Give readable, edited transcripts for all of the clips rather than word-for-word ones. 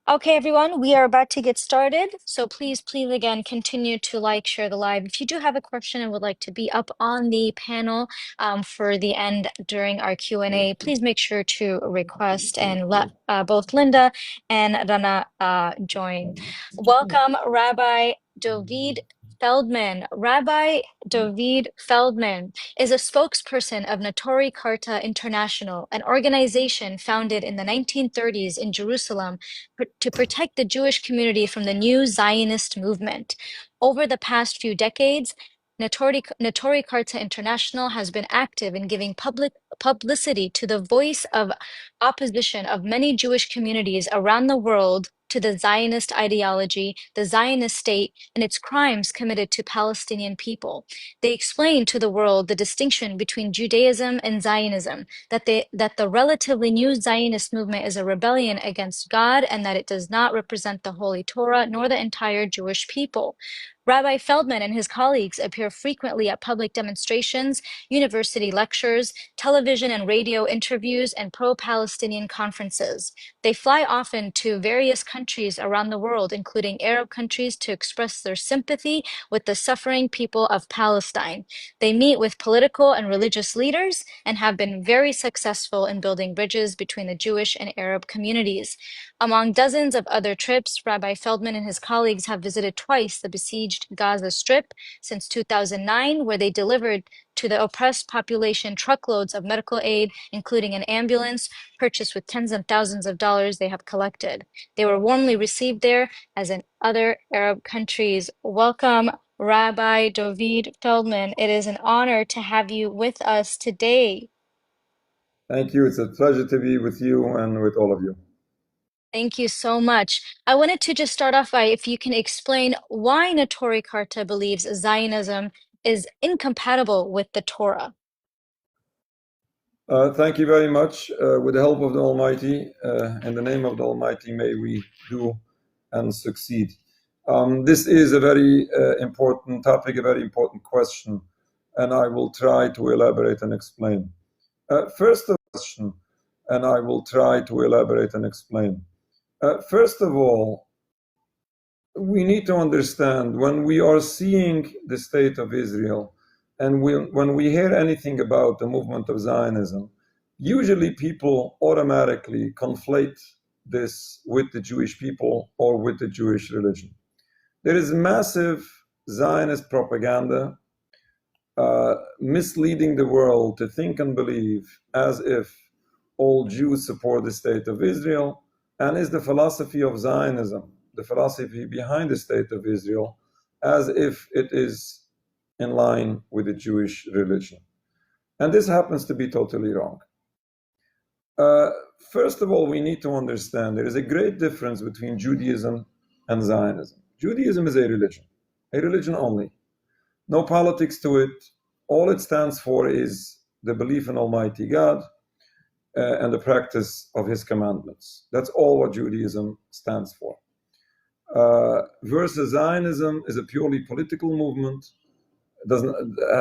Okay, everyone, we are about to get started. So please again, continue to like, share the live. If you do have a question and would like to be up on the panel for the end during our Q&A, please make sure to request and let both Linda and Rana join. Welcome, Rabbi Dovid Feldman. Rabbi Dovid Feldman is a spokesperson of Neturei Karta International, an organization founded in the 1930s in Jerusalem to protect the Jewish community from the new Zionist movement. Over the past few decades, Neturei Karta International has been active in giving publicity to the voice of opposition of many Jewish communities around the world to the Zionist ideology, the Zionist state, and its crimes committed to Palestinian people. They explain to the world the distinction between Judaism and Zionism, that the relatively new Zionist movement is a rebellion against God and that it does not represent the Holy Torah nor the entire Jewish people. Rabbi Feldman and his colleagues appear frequently at public demonstrations, university lectures, television and radio interviews, and pro-Palestinian conferences. They fly often to various countries around the world, including Arab countries, to express their sympathy with the suffering people of Palestine. They meet with political and religious leaders and have been very successful in building bridges between the Jewish and Arab communities. Among dozens of other trips, Rabbi Feldman and his colleagues have visited twice the besieged Gaza Strip since 2009, where they delivered to the oppressed population truckloads of medical aid, including an ambulance purchased with tens of thousands of dollars they have collected. They were warmly received there, as in other Arab countries. Welcome, Rabbi Dovid Feldman. It is an honor to have you with us today. Thank you. It's a pleasure to be with you and with all of you. Thank you so much. I wanted to just start off by if you can explain why Neturei Karta believes Zionism is incompatible with the Torah. Thank you very much. With the help of the Almighty, in the name of the Almighty, may we do and succeed. This is a very important topic, a very important question, and I will try to elaborate and explain. First of all, we need to understand when we are seeing the state of Israel and when we hear anything about the movement of Zionism, usually people automatically conflate this with the Jewish people or with the Jewish religion. There is massive Zionist propaganda misleading the world to think and believe as if all Jews support the state of Israel, and is the philosophy of Zionism, the philosophy behind the state of Israel, as if it is in line with the Jewish religion. And this happens to be totally wrong. First of all, we need to understand there is a great difference between Judaism and Zionism. Judaism is a religion only. No politics to it. All it stands for is the belief in Almighty God and the practice of His commandments. That's all what Judaism stands for. Versus Zionism is a purely political movement,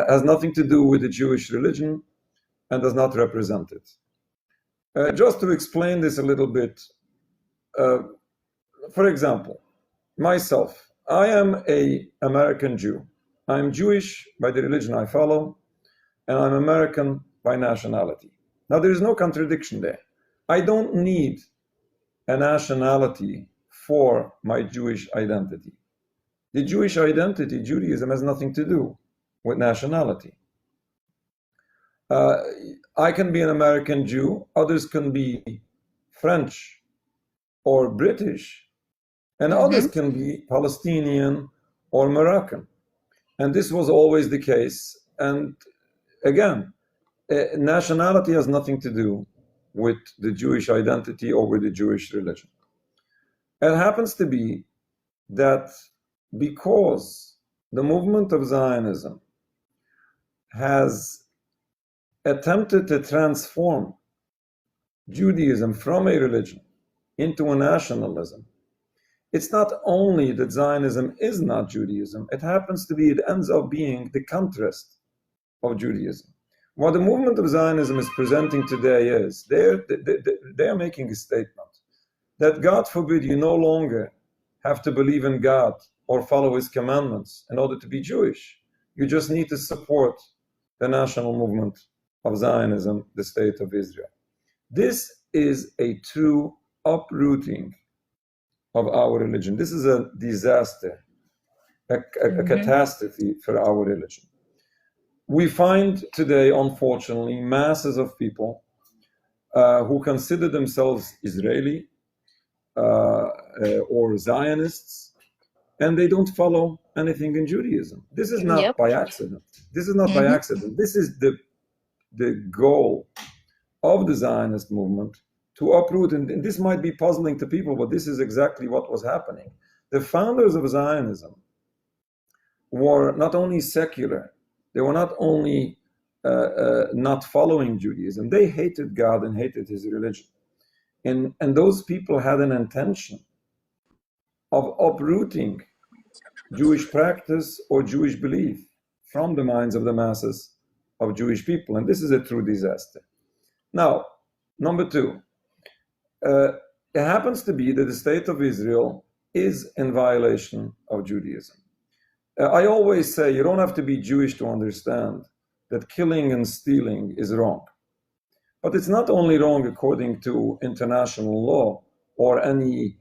has nothing to do with the Jewish religion, and does not represent it. Just to explain this a little bit, for example, myself, I am an American Jew. I'm Jewish by the religion I follow, and I'm American by nationality. Now, there is no contradiction there. I don't need a nationality for my Jewish identity. The Jewish identity, Judaism, has nothing to do with nationality. I can be an American Jew, others can be French or British, and others can be Palestinian or Moroccan. And this was always the case. And again, nationality has nothing to do with the Jewish identity or with the Jewish religion. It happens to be that because the movement of Zionism has attempted to transform Judaism from a religion into a nationalism, it's not only that Zionism is not Judaism, it happens to be, it ends up being the contrast of Judaism. What the movement of Zionism is presenting today is they're making a statement that God forbid you no longer have to believe in God or follow his commandments in order to be Jewish. You just need to support the national movement of Zionism, the state of Israel. This is a true uprooting of our religion. This is a disaster, a catastrophe for our religion. We find today, unfortunately, masses of people who consider themselves Israeli or Zionists, and they don't follow anything in Judaism. This is not by accident. This is not by accident. This is the goal of the Zionist movement, to uproot, and this might be puzzling to people, but this is exactly what was happening. The founders of Zionism were not only secular, they were not only not following Judaism, they hated God and hated his religion. And those people had an intention of uprooting Jewish practice or Jewish belief from the minds of the masses of Jewish people. And this is a true disaster. Now, number two, it happens to be that the state of Israel is in violation of Judaism. I always say you don't have to be Jewish to understand that killing and stealing is wrong. But it's not only wrong according to international law or any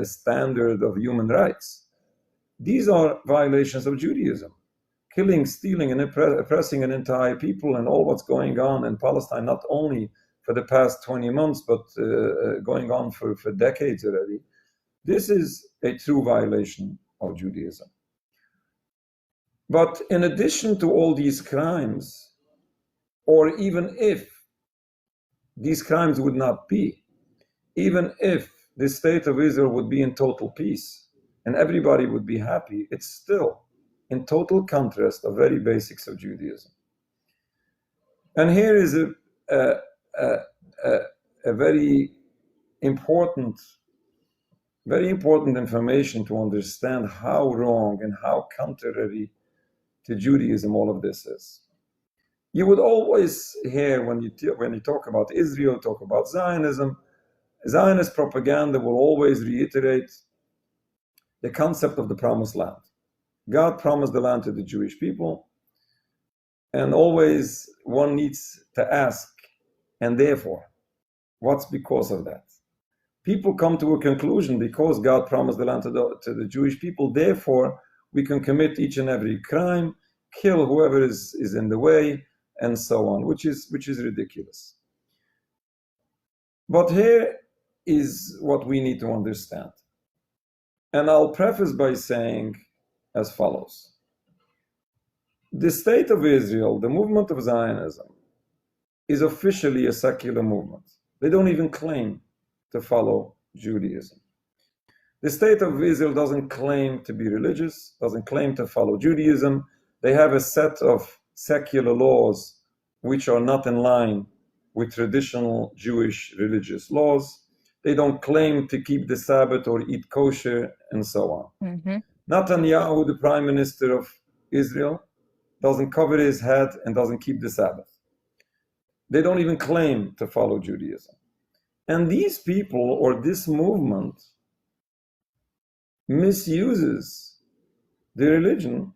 standard of human rights. These are violations of Judaism. Killing, stealing, and oppressing an entire people, and all what's going on in Palestine, not only for the past 20 months, but going on for decades already. This is a true violation of Judaism. But in addition to all these crimes, or even if these crimes would not be, even if the state of Israel would be in total peace and everybody would be happy, it's still in total contrast of very basics of Judaism. And here is a very important information to understand how wrong and how contrary to Judaism all of this is. You would always hear when you talk about Israel, talk about Zionism, Zionist propaganda will always reiterate the concept of the promised land. God promised the land to the Jewish people, and always one needs to ask, and therefore, what's because of that? People come to a conclusion because God promised the land to the Jewish people, therefore we can commit each and every crime, kill whoever is in the way, and so on, which is ridiculous. But here is what we need to understand. And I'll preface by saying as follows. The state of Israel, the movement of Zionism, is officially a secular movement. They don't even claim to follow Judaism. The state of Israel doesn't claim to be religious, doesn't claim to follow Judaism. They have a set of secular laws which are not in line with traditional Jewish religious laws. They don't claim to keep the Sabbath or eat kosher, and so on. Netanyahu, the prime minister of Israel, doesn't cover his head and doesn't keep the Sabbath. They don't even claim to follow Judaism. And these people, or this movement, misuses the religion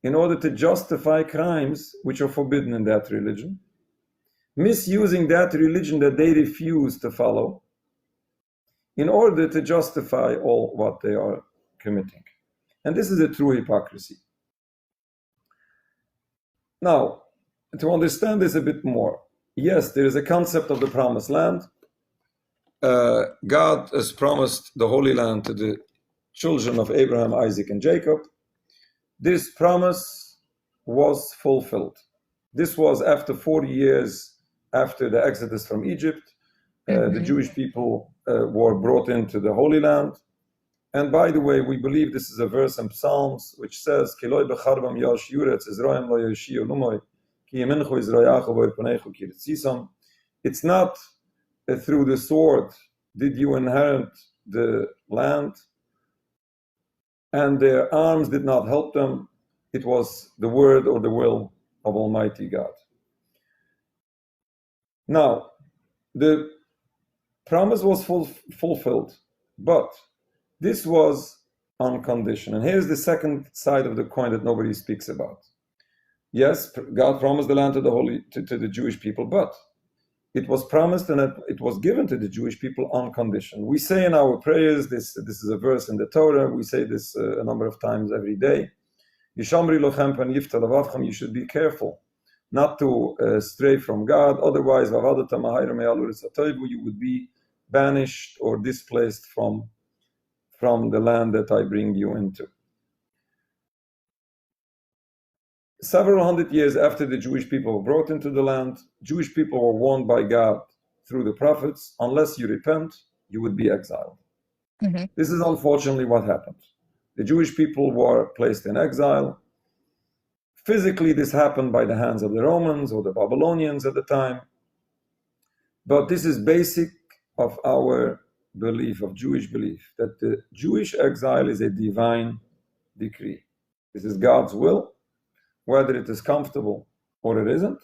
in order to justify crimes which are forbidden in that religion, misusing that religion that they refuse to follow in order to justify all what they are committing. And this is a true hypocrisy. Now, to understand this a bit more, yes, there is a concept of the promised land. God has promised the Holy Land to the children of Abraham, Isaac, and Jacob. This promise was fulfilled. This was after 40 years after the Exodus from Egypt. The Jewish people were brought into the Holy Land. And by the way, we believe this is a verse in Psalms which says, it's not through the sword did you inherit the land, and their arms did not help them. It was the word or the will of Almighty God. Now, the promise was fulfilled, but this was on condition. And here's the second side of the coin that nobody speaks about. Yes, God promised the land to the Jewish people, but it was promised and it was given to the Jewish people on condition. We say in our prayers, this is a verse in the Torah, we say this a number of times every day, you should be careful not to stray from God, otherwise you would be banished or displaced from the land that I bring you into. Several hundred years after the Jewish people were brought into the land, Jewish people were warned by God through the prophets, unless you repent, you would be exiled. Mm-hmm. This is unfortunately what happened. The Jewish people were placed in exile. Physically, this happened by the hands of the Romans or the Babylonians at the time. But this is basic of our belief, of Jewish belief, that the Jewish exile is a divine decree. This is God's will, whether it is comfortable or it isn't.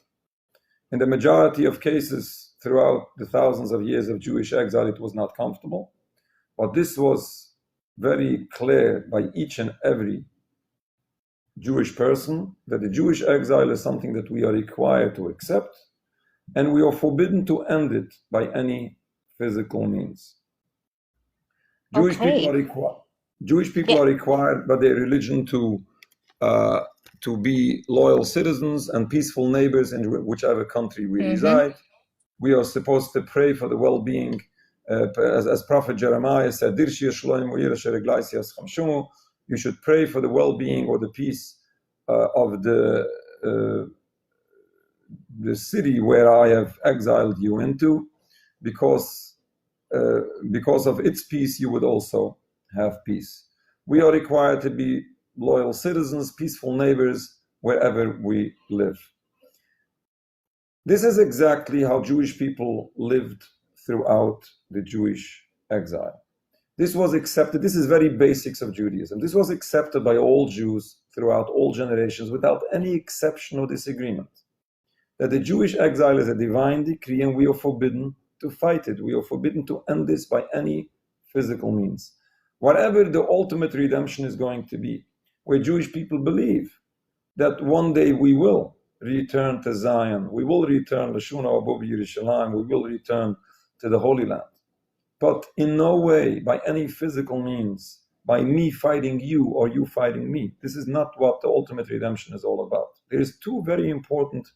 In the majority of cases throughout the thousands of years of Jewish exile, it was not comfortable. But this was very clear by each and every Jewish person, that the Jewish exile is something that we are required to accept, and we are forbidden to end it by any physical means. Jewish people are required by their religion to be loyal citizens and peaceful neighbors in whichever country we reside. We are supposed to pray for the well-being, as Prophet Jeremiah said, you should pray for the well-being or the peace of the city where I have exiled you into, because of its peace you would also have peace. We are required to be loyal citizens, peaceful neighbors, wherever we live. This is exactly how Jewish people lived throughout the Jewish exile. This was accepted, this is very basics of Judaism. This was accepted by all Jews throughout all generations without any exception or disagreement. That the Jewish exile is a divine decree and we are forbidden to fight it. We are forbidden to end this by any physical means. Whatever the ultimate redemption is going to be, where Jewish people believe that one day we will return to Zion, we will return Lashuna Abu Yerushalayim, we will return to the Holy Land. But in no way, by any physical means, by me fighting you or you fighting me. This is not what the ultimate redemption is all about. There is two very important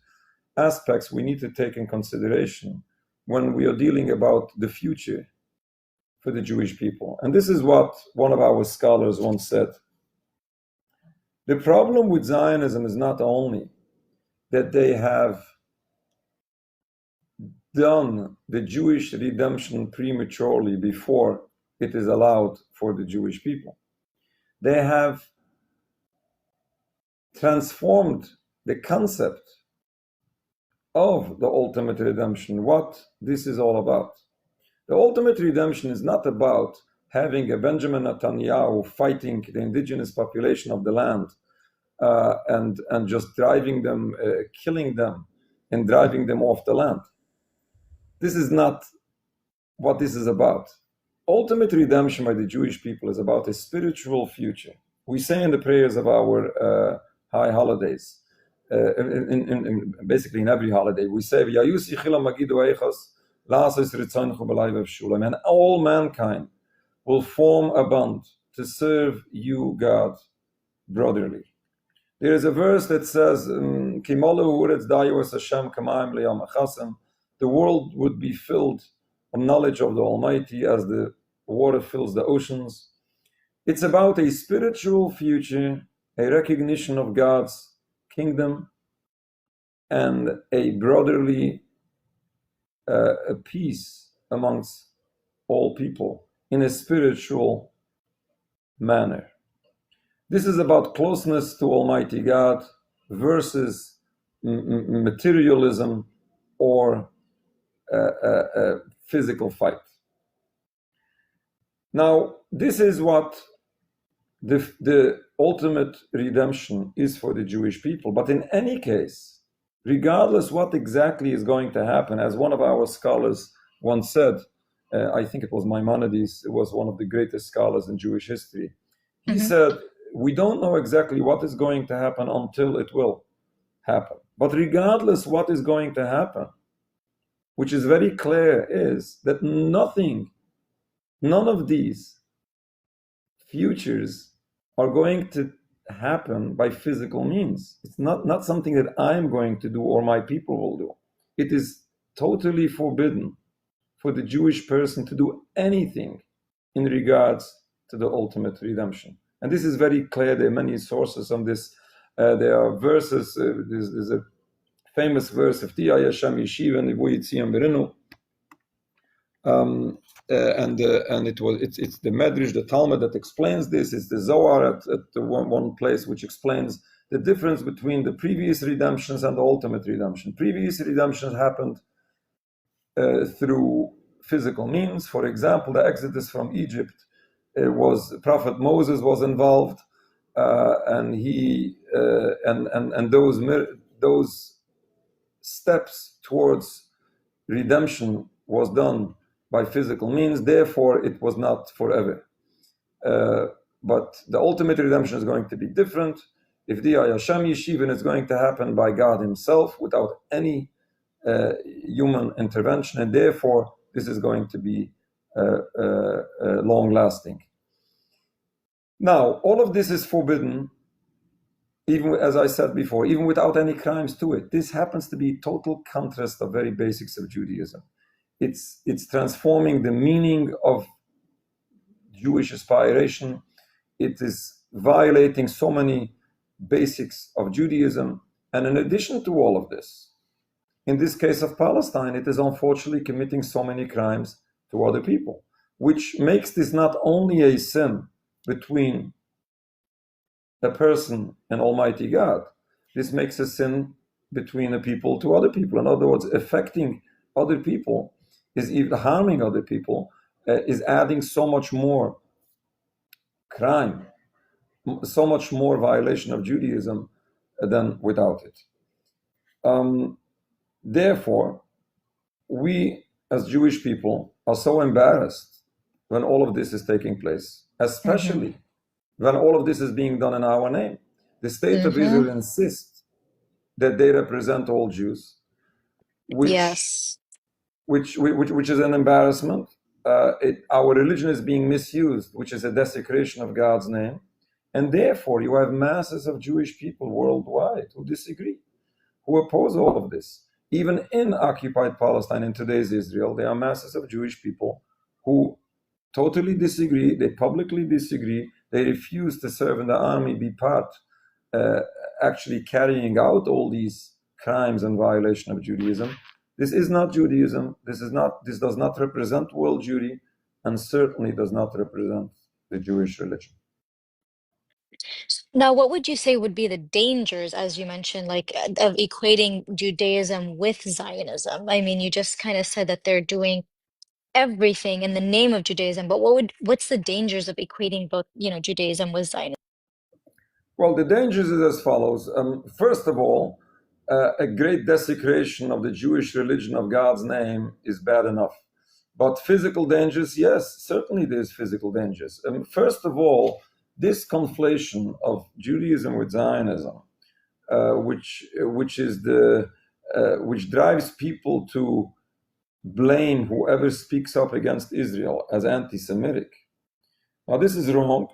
aspects we need to take in consideration when we are dealing about the future for the Jewish people. And this is what one of our scholars once said. The problem with Zionism is not only that they have done the Jewish redemption prematurely before it is allowed for the Jewish people. They have transformed the concept of the ultimate redemption, what this is all about. The ultimate redemption is not about having a Benjamin Netanyahu fighting the indigenous population of the land and just driving them, killing them, and driving them off the land. This is not what this is about. Ultimate redemption by the Jewish people is about a spiritual future. We say in the prayers of our high holidays, basically in every holiday, we say, and all mankind will form a bond to serve you, God, brotherly. There is a verse that says, the world would be filled with knowledge of the Almighty as the water fills the oceans. It's about a spiritual future, a recognition of God's kingdom, and a brotherly a peace amongst all people in a spiritual manner. This is about closeness to Almighty God versus materialism or a physical fight. Now, this is what the ultimate redemption is for the Jewish people. But in any case, regardless what exactly is going to happen, as one of our scholars once said, I think it was Maimonides, was one of the greatest scholars in Jewish history. He said, we don't know exactly what is going to happen until it will happen. But regardless what is going to happen, which is very clear, is that none of these futures are going to happen by physical means. It's not something that I'm going to do or my people will do. It is totally forbidden for the Jewish person to do anything in regards to the ultimate redemption. And this is very clear. There are many sources on this. There are verses. There's a famous verse of Tia Yashem Yeshiva Nevuyitziyam Berinu. And it's the Medrash, the Talmud that explains this. It's the Zohar at the one place which explains the difference between the previous redemptions and the ultimate redemption. Previous redemptions happened through physical means. For example, the Exodus from Egypt was Prophet Moses was involved, and he and those steps towards redemption was done by physical means. Therefore, it was not forever. But the ultimate redemption is going to be different. If the Hashem Yeshivin is going to happen by God Himself without any human intervention, and therefore this is going to be long-lasting. Now, all of this is forbidden, even as I said before, even without any crimes to it. This happens to be total contrast of very basics of Judaism. It's transforming the meaning of Jewish aspiration. It is violating so many basics of Judaism. And in addition to all of this, in this case of Palestine, it is unfortunately committing so many crimes to other people, which makes this not only a sin between a person and Almighty God, this makes a sin between a people to other people. In other words, affecting other people is even harming other people, is adding so much more crime, so much more violation of Judaism than without it. Therefore, we as Jewish people are so embarrassed when all of this is taking place, especially when all of this is being done in our name. The state of Israel insists that they represent all Jews, which is an embarrassment. Our religion is being misused, which is a desecration of God's name. And therefore, you have masses of Jewish people worldwide who disagree, who oppose all of this. Even in occupied Palestine, in today's Israel, there are masses of Jewish people who totally disagree. They publicly disagree. They refuse to serve in the army, be part, actually carrying out all these crimes and violation of Judaism. This is not Judaism. This does not represent world Jewry, and certainly does not represent the Jewish religion. Now, what would you say would be the dangers, as you mentioned, like of equating Judaism with Zionism? I mean, you just kind of said that they're doing everything in the name of Judaism, but what's the dangers of equating both, Judaism with Zionism? Well, the dangers is as follows. First of all, a great desecration of the Jewish religion of God's name is bad enough. But physical dangers, yes, certainly there's physical dangers. First of all, this conflation of Judaism with Zionism, which drives people to blame whoever speaks up against Israel as anti-Semitic. Now, this is wrong.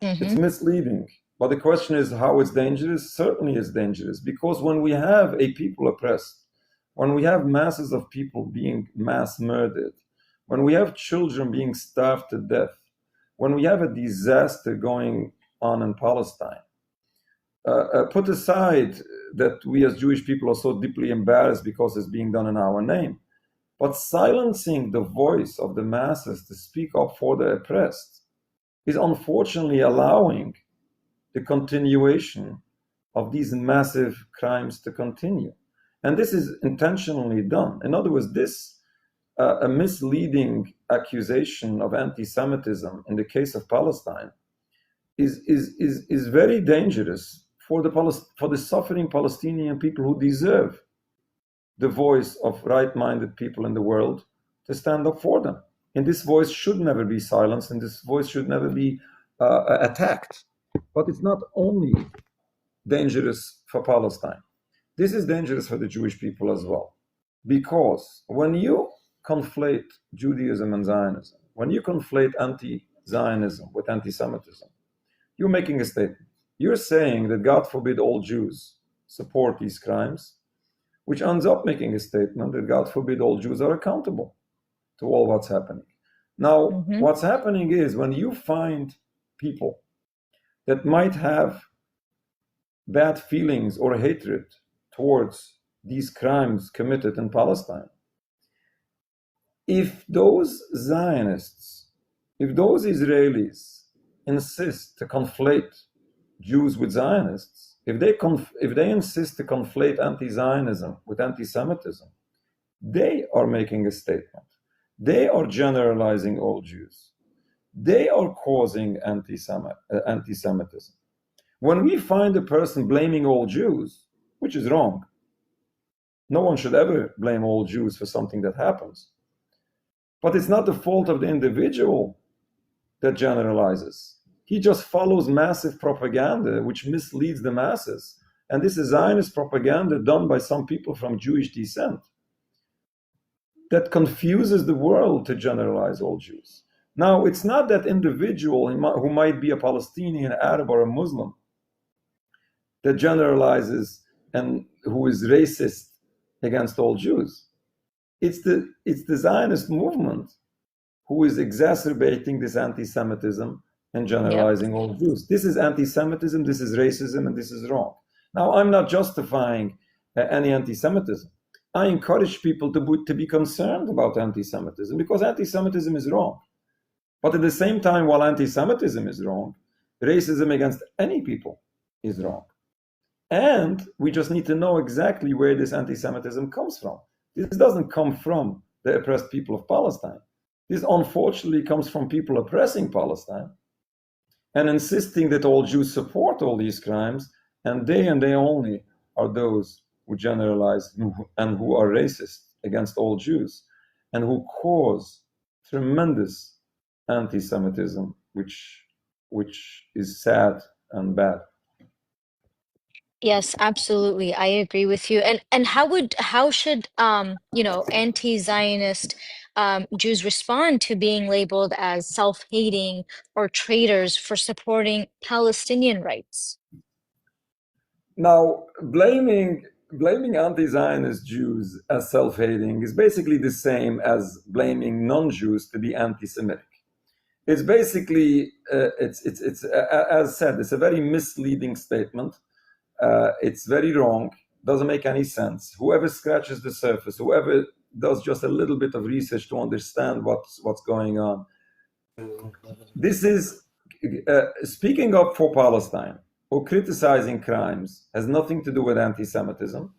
It's misleading. But the question is how it's dangerous. Certainly it's dangerous, because when we have a people oppressed, when we have masses of people being mass murdered, when we have children being starved to death, when we have a disaster going on in Palestine, put aside that we as Jewish people are so deeply embarrassed because it's being done in our name, but silencing the voice of the masses to speak up for the oppressed is unfortunately allowing the continuation of these massive crimes to continue. And this is intentionally done. In other words, this a misleading accusation of anti-Semitism in the case of Palestine is very dangerous for the suffering Palestinian people who deserve the voice of right-minded people in the world to stand up for them. And this voice should never be silenced, and this voice should never be attacked. But it's not only dangerous for Palestine. This is dangerous for the Jewish people as well. Because when you conflate Judaism and Zionism, when you conflate anti-Zionism with anti-Semitism, you're making a statement. You're saying that God forbid all Jews support these crimes, which ends up making a statement that God forbid all Jews are accountable to all what's happening. Now, what's happening is when you find people that might have bad feelings or hatred towards these crimes committed in Palestine, if those Zionists, if those Israelis insist to conflate Jews with Zionists, if they insist to conflate anti-Zionism with anti-Semitism, they are making a statement. They are generalizing all Jews. They are causing anti-Semitism. When we find a person blaming all Jews, which is wrong, no one should ever blame all Jews for something that happens. But it's not the fault of the individual that generalizes. He just follows massive propaganda, which misleads the masses. And this is Zionist propaganda done by some people from Jewish descent that confuses the world to generalize all Jews. Now, it's not that individual who might be a Palestinian, Arab, or a Muslim that generalizes and who is racist against all Jews. It's the Zionist movement who is exacerbating this anti-Semitism and generalizing all Jews. This is anti-Semitism, this is racism, and this is wrong. Now, I'm not justifying any anti-Semitism. I encourage people to be concerned about anti-Semitism because anti-Semitism is wrong. But at the same time, while anti-Semitism is wrong, racism against any people is wrong. And we just need to know exactly where this anti-Semitism comes from. This doesn't come from the oppressed people of Palestine. This unfortunately comes from people oppressing Palestine and insisting that all Jews support all these crimes, and they only are those who generalize and who are racist against all Jews and who cause tremendous anti-Semitism, which is sad and bad. Yes, absolutely. I agree with you. And how should anti-Zionist Jews respond to being labeled as self-hating or traitors for supporting Palestinian rights? Now, blaming anti-Zionist Jews as self-hating is basically the same as blaming non-Jews to be anti-Semitic. It's basically it's as said, it's a very misleading statement. It's very wrong, doesn't make any sense. Whoever scratches the surface, whoever does just a little bit of research to understand what's going on, this is speaking up for Palestine or criticizing crimes has nothing to do with anti-Semitism.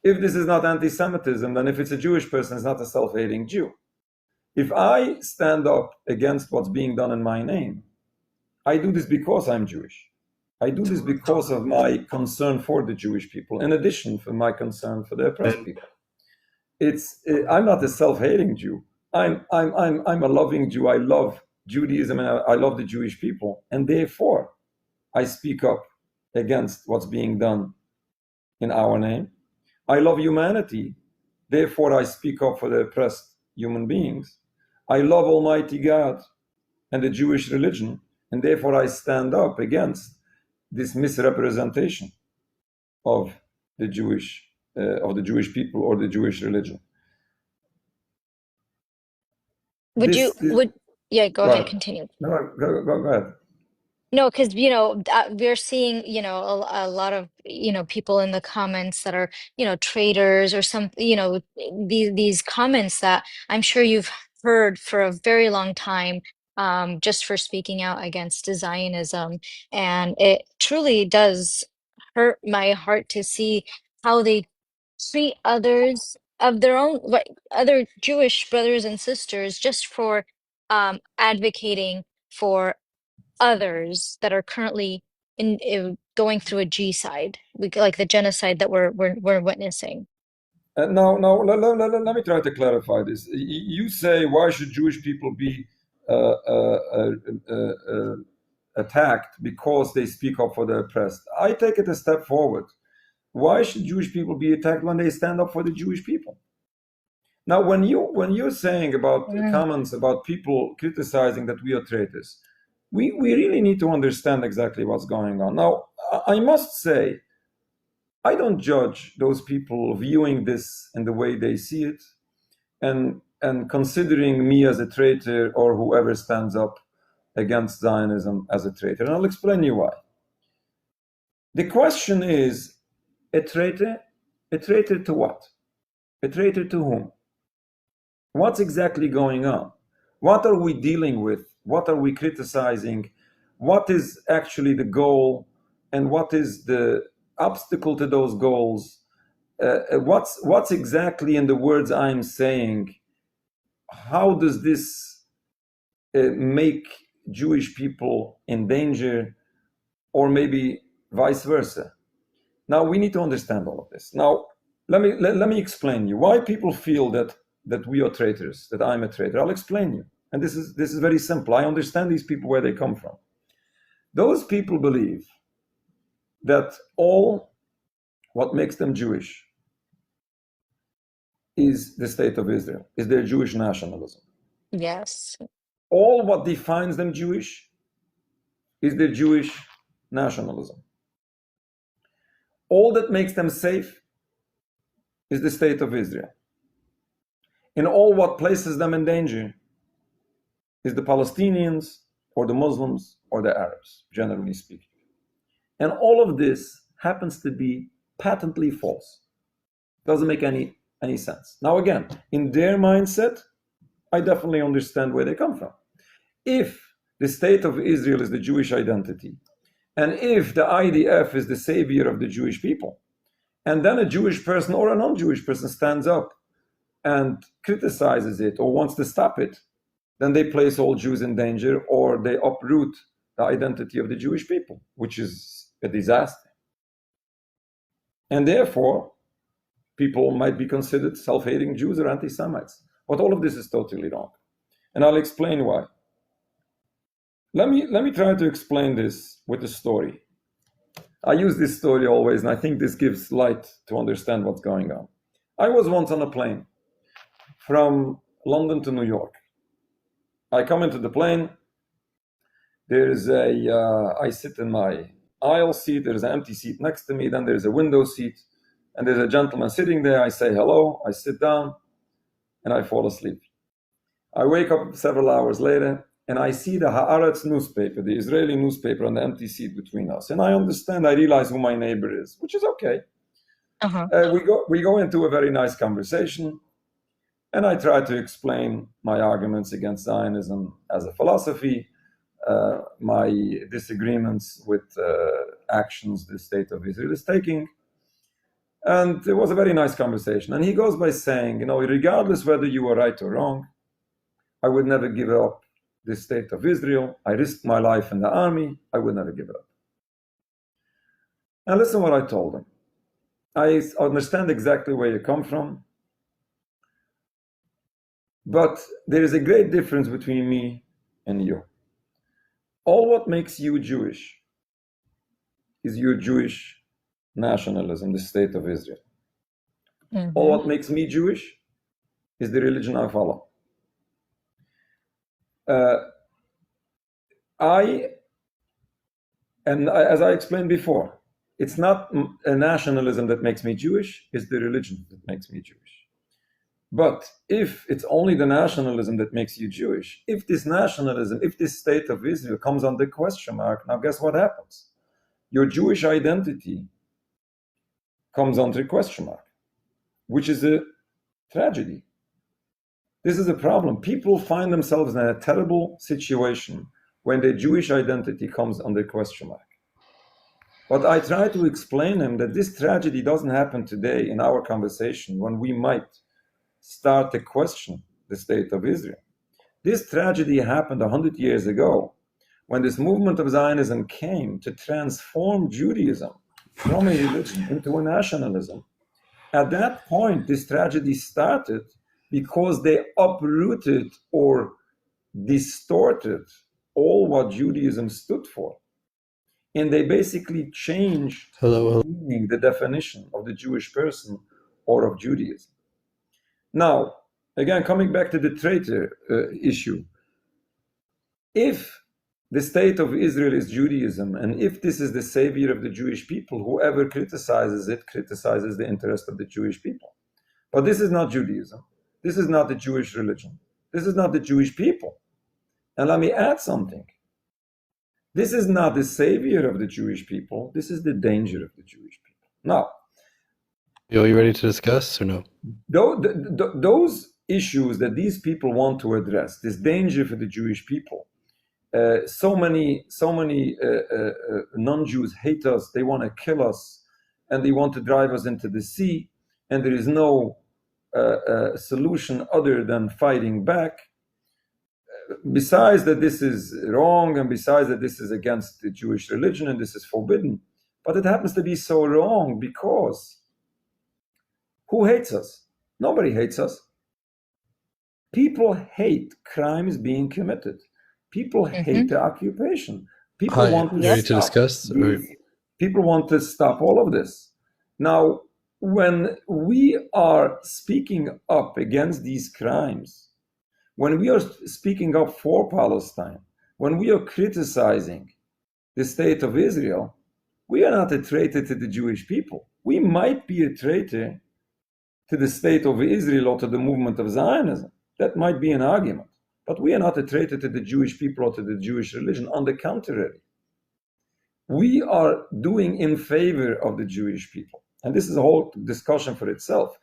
If this is not anti-Semitism, then if it's a Jewish person, it's not a self-hating Jew. If I stand up against what's being done in my name, I do this because I'm Jewish. I do this because of my concern for the Jewish people, in addition to my concern for the oppressed people. I'm not a self-hating Jew. I'm a loving Jew. I love Judaism and I love the Jewish people, and therefore I speak up against what's being done in our name. I love humanity, therefore I speak up for the oppressed human beings. I love Almighty God and the Jewish religion, and therefore I stand up against this misrepresentation of the Jewish people or the Jewish religion. Go ahead, continue. No, go ahead. No, because we're seeing a lot of people in the comments that are traitors or some these comments that I'm sure you've heard for a very long time, just for speaking out against Zionism, and it truly does hurt my heart to see how they treat others of their own, like other Jewish brothers and sisters, just for advocating for others that are currently going through a G-side, like the genocide that we're witnessing. let me try to clarify this. You say, why should Jewish people be attacked because they speak up for the oppressed? I take it a step forward. Why should Jewish people be attacked when they stand up for the Jewish people? Now, when you're saying about comments about people criticizing that we are traitors, we really need to understand exactly what's going on. Now, I must say, I don't judge those people viewing this in the way they see it and considering me as a traitor or whoever stands up against Zionism as a traitor. And I'll explain you why. The question is, a traitor? A traitor to what? A traitor to whom? What's exactly going on? What are we dealing with? What are we criticizing? What is actually the goal? And what is the obstacle to those goals? What's exactly in the words I'm saying? How does this make Jewish people in danger, or maybe vice versa? Now, we need to understand all of this. Now, let me explain you why people feel that we are traitors, that I'm a traitor. I'll explain you. And this is very simple. I understand these people where they come from. Those people believe that all what makes them Jewish is the state of Israel, is their Jewish nationalism. Yes. All what defines them Jewish is their Jewish nationalism. All that makes them safe is the state of Israel. And all what places them in danger is the Palestinians or the Muslims or the Arabs, generally speaking. And all of this happens to be patently false. Doesn't make any sense. Now again, in their mindset, I definitely understand where they come from. If the state of Israel is the Jewish identity, and if the IDF is the savior of the Jewish people, and then a Jewish person or a non-Jewish person stands up and criticizes it or wants to stop it, then they place all Jews in danger, or they uproot the identity of the Jewish people, which is a disaster. And therefore, people might be considered self-hating Jews or anti-Semites. But all of this is totally wrong. And I'll explain why. Let me try to explain this with a story. I use this story always, and I think this gives light to understand what's going on. I was once on a plane from London to New York. I come into the plane. I sit in my aisle seat. There's an empty seat next to me. Then there's a window seat. And there's a gentleman sitting there. I say hello. I sit down. And I fall asleep. I wake up several hours later. And I see the Haaretz newspaper, the Israeli newspaper, on the empty seat between us. And I realize who my neighbor is, which is okay. We go into a very nice conversation. And I try to explain my arguments against Zionism as a philosophy, my disagreements with actions the state of Israel is taking. And it was a very nice conversation. And he goes by saying, regardless whether you were right or wrong, I would never give up the state of Israel. I risked my life in the army. I would never give it up. And listen what I told him. I understand exactly where you come from. But there is a great difference between me and you. All what makes you Jewish is your Jewish nationalism, the state of Israel. Mm-hmm. All what makes me Jewish is the religion I follow. As I explained before, it's not a nationalism that makes me Jewish, it's the religion that makes me Jewish. But if it's only the nationalism that makes you Jewish, if this nationalism, if this state of Israel comes under question mark, now guess what happens? Your Jewish identity comes under question mark, which is a tragedy. This is a problem. People find themselves in a terrible situation when their Jewish identity comes under question mark. But I try to explain to him that this tragedy doesn't happen today in our conversation when we might start to question the state of Israel. This tragedy happened 100 years ago when this movement of Zionism came to transform Judaism from a religion into a nationalism. At that point, this tragedy started because they uprooted or distorted all what Judaism stood for. And they basically changed the meaning, the definition of the Jewish person or of Judaism. Now, again, coming back to the traitor issue, if the state of Israel is Judaism, and if this is the savior of the Jewish people, whoever criticizes it criticizes the interest of the Jewish people. But this is not Judaism. This is not the Jewish religion. This is not the Jewish people. And let me add something. This is not the savior of the Jewish people. This is the danger of the Jewish people. Now, are you ready to discuss or no? Those issues that these people want to address, this danger for the Jewish people, so many non-Jews hate us, they want to kill us, and they want to drive us into the sea, and there is no solution other than fighting back. Besides that this is wrong, and besides that this is against the Jewish religion, and this is forbidden, but it happens to be so wrong because who hates us? Nobody hates us. People hate crimes being committed. People hate the occupation. People want to ready to discuss? People want to stop all of this. Now, when we are speaking up against these crimes, when we are speaking up for Palestine, when we are criticizing the state of Israel, we are not a traitor to the Jewish people. We might be a traitor to the state of Israel or to the movement of Zionism. That might be an argument. But we are not a traitor to the Jewish people or to the Jewish religion. On the contrary, we are doing in favor of the Jewish people. And this is a whole discussion for itself.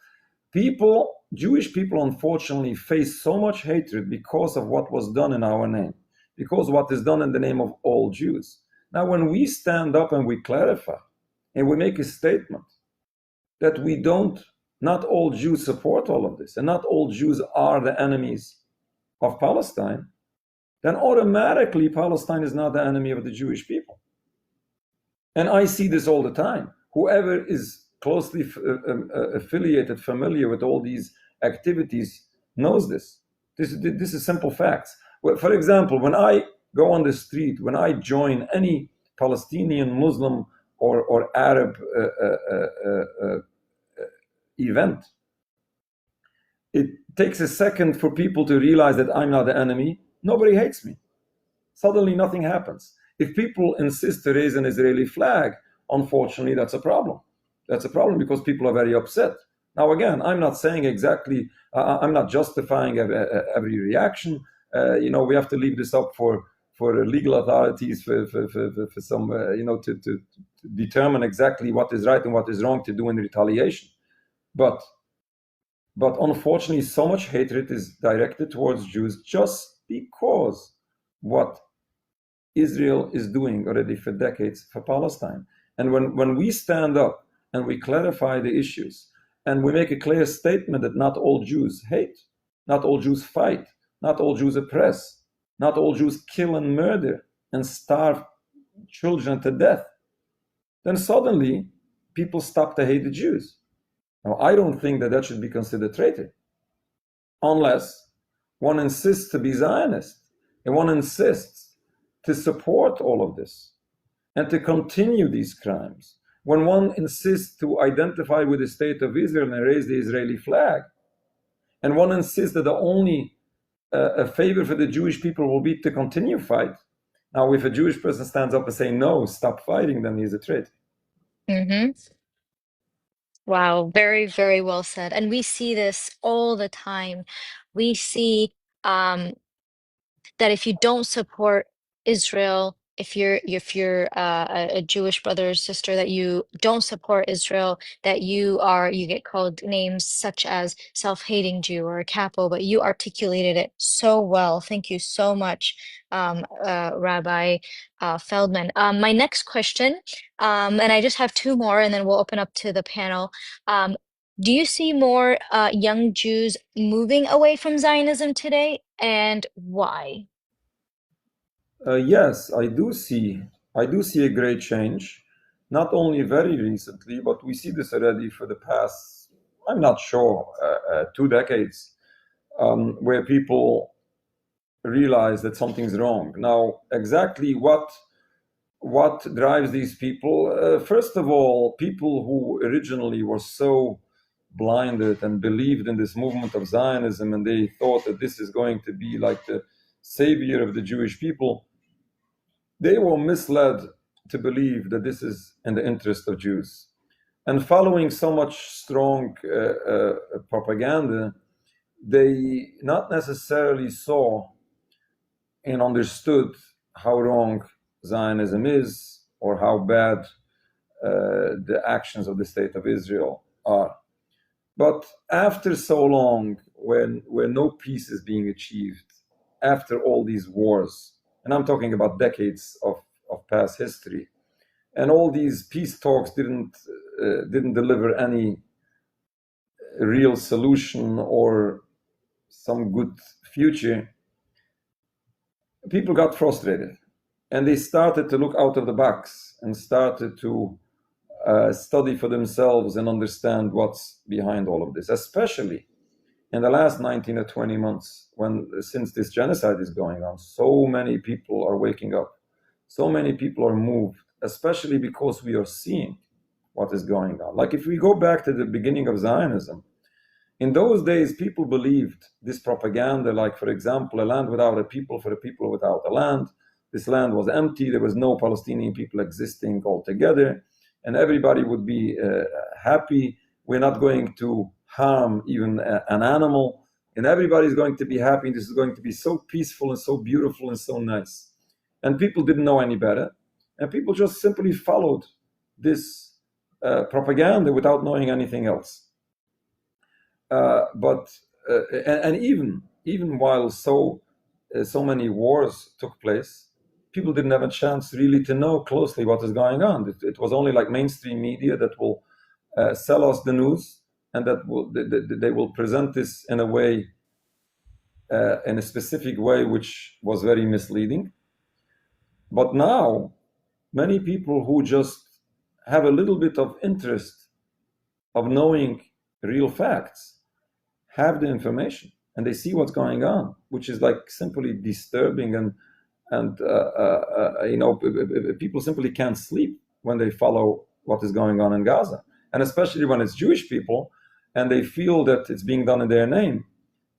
Jewish people, unfortunately, face so much hatred because of what was done in our name, because what is done in the name of all Jews. Now, when we stand up and we clarify and we make a statement that not all Jews support all of this, and not all Jews are the enemies of Palestine, then automatically Palestine is not the enemy of the Jewish people. And I see this all the time. Whoever is closely affiliated, familiar with all these activities knows this. This is simple facts. Well, for example, when I go on the street, when I join any Palestinian, Muslim, or Arab event, it takes a second for people to realize that I'm not the enemy. Nobody hates me. Suddenly nothing happens. If people insist to raise an Israeli flag, unfortunately, that's a problem. That's a problem because people are very upset. Now, again, I'm not saying exactly, I'm not justifying every reaction. We have to leave this up for legal authorities for some, to determine exactly what is right and what is wrong to do in retaliation. But unfortunately, so much hatred is directed towards Jews just because what Israel is doing already for decades for Palestine. And when we stand up and we clarify the issues and we make a clear statement that not all Jews hate, not all Jews fight, not all Jews oppress, not all Jews kill and murder and starve children to death, then suddenly people stop to hate the Jews. Now, I don't think that should be considered traitor, unless one insists to be Zionist and one insists to support all of this and to continue these crimes. When one insists to identify with the state of Israel and raise the Israeli flag, and one insists that the only a favor for the Jewish people will be to continue fight. Now, if a Jewish person stands up and says, no, stop fighting, then he's a traitor. Mm-hmm. Wow, very, very well said. And we see this all the time. We see that if you don't support Israel, if you're a Jewish brother or sister, that you don't support Israel, that you get called names such as self-hating Jew or a capo, but you articulated it so well. Thank you so much, Rabbi Feldman. My next question, and I just have two more, and then we'll open up to the panel. Do you see more young Jews moving away from Zionism today, and why? Yes, I do see a great change, not only very recently, but we see this already for the past I'm not sure, 2 decades, where people realize that something's wrong. Now, exactly what drives these people? First of all, people who originally were so blinded and believed in this movement of Zionism, and they thought that this is going to be like the savior of the Jewish people, they were misled to believe that this is in the interest of Jews. And following so much strong propaganda, they not necessarily saw and understood how wrong Zionism is, or how bad the actions of the state of Israel are. But after so long, when no peace is being achieved, after all these wars, and I'm talking about decades of past history, and all these peace talks didn't deliver any real solution or some good future, people got frustrated, and they started to look out of the box and started to study for themselves and understand what's behind all of this, especially in the last 19 or 20 months, since this genocide is going on. So many people are waking up. So many people are moved, especially because we are seeing what is going on. Like if we go back to the beginning of Zionism, in those days, people believed this propaganda, like, for example, a land without a people for a people without a land. This land was empty. There was no Palestinian people existing altogether, and everybody would be happy. We're not going to harm even an animal, and everybody's going to be happy. This is going to be so peaceful and so beautiful and so nice. And people didn't know any better, and people just simply followed this propaganda without knowing anything else. And even while so many wars took place, people didn't have a chance really to know closely what is going on. It was only like mainstream media that will sell us the news, and that they will present this in a way, in a specific way, which was very misleading. But now, many people who just have a little bit of interest of knowing real facts have the information, and they see what's going on, which is like simply disturbing, and people simply can't sleep when they follow what is going on in Gaza, and especially when it's Jewish people and they feel that it's being done in their name.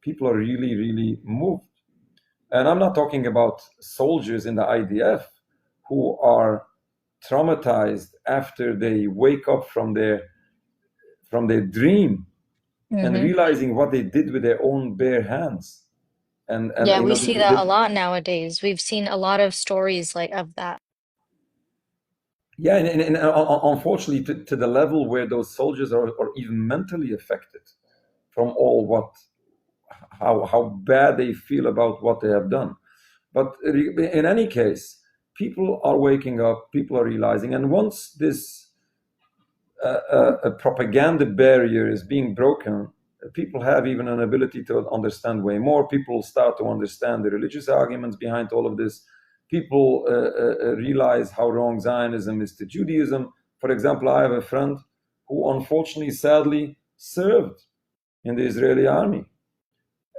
People are really, really moved. And I'm not talking about soldiers in the IDF who are traumatized after they wake up from their dream, and realizing what they did with their own bare hands. And Yeah, we see that a lot nowadays. We've seen a lot of stories like of that. Yeah, and unfortunately, to the level where those soldiers are even mentally affected from all how bad they feel about what they have done. But in any case, people are waking up, people are realizing, and once this a propaganda barrier is being broken, people have even an ability to understand way more. People start to understand the religious arguments behind all of this. People realize how wrong Zionism is to Judaism. For example, I have a friend who unfortunately, sadly, served in the Israeli army.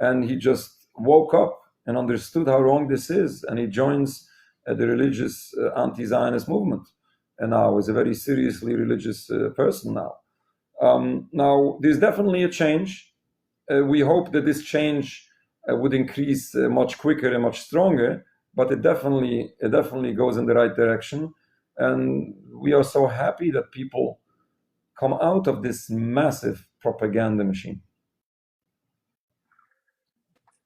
And he just woke up and understood how wrong this is. And he joins the religious anti-Zionist movement. And now is a very seriously religious person now. Now, there's definitely a change. We hope that this change would increase much quicker and much stronger, but it definitely goes in the right direction. And we are so happy that people come out of this massive propaganda machine.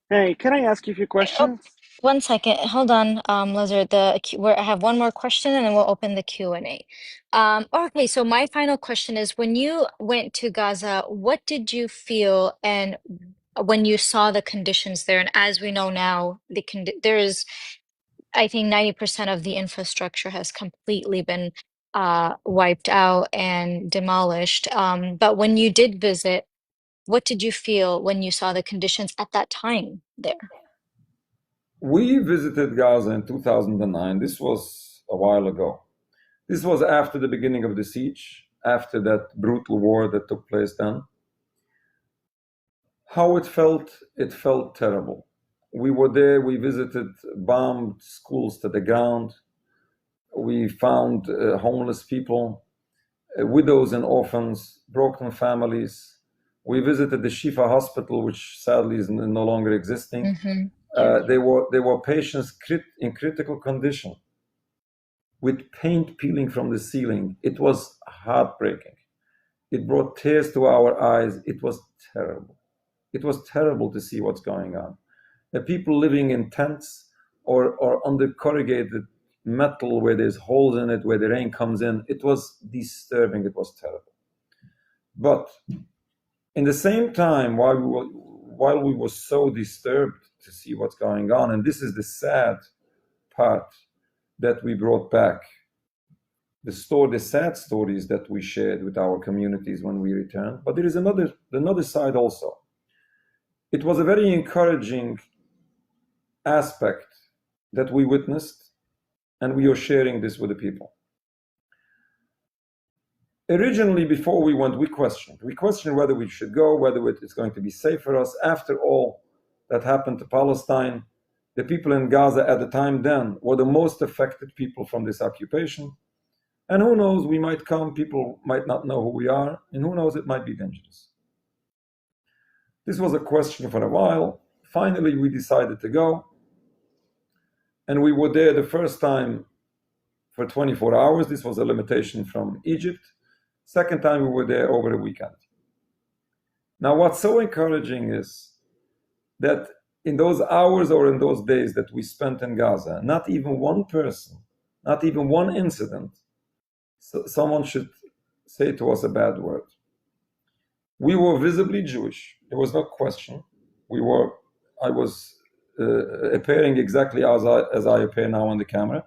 Hey, can I ask you a few questions? One second, hold on, Lazar. I have one more question, and then we'll open the Q&A. Okay, so my final question is: when you went to Gaza, what did you feel, and when you saw the conditions there? And as we know now, there is, I think, 90% of the infrastructure has completely been wiped out and demolished. But when you did visit, what did you feel when you saw the conditions at that time there? We visited Gaza in 2009. This was a while ago. This was after the beginning of the siege, after that brutal war that took place then. How it felt terrible. We were there, we visited bombed schools to the ground. We found homeless people, widows and orphans, broken families. We visited the Shifa hospital, which sadly is no longer existing. They were patients in critical condition with paint peeling from the ceiling. It was heartbreaking. It brought tears to our eyes. It was terrible. It was terrible to see what's going on. The people living in tents or under corrugated metal where there's holes in it, where the rain comes in. It was disturbing. It was terrible. But in the same time, while we were so disturbed to see what's going on, and this is the sad part that we brought back, the sad stories that we shared with our communities when we returned. But there is another side also. It was a very encouraging aspect that we witnessed, and we are sharing this with the people. Originally, before we went, we questioned whether we should go, whether it's going to be safe for us. After all that happened to Palestine, the people in Gaza at the time then were the most affected people from this occupation. And who knows, we might come, people might not know who we are, and who knows, it might be dangerous. This was a question for a while. Finally, we decided to go. And we were there the first time for 24 hours. This was a limitation from Egypt. Second time, we were there over a weekend. Now, what's so encouraging is that in those hours or in those days that we spent in Gaza, not even one person, not even one incident, someone should say to us a bad word. We were visibly Jewish. There was no question. I was appearing exactly as I appear now on the camera.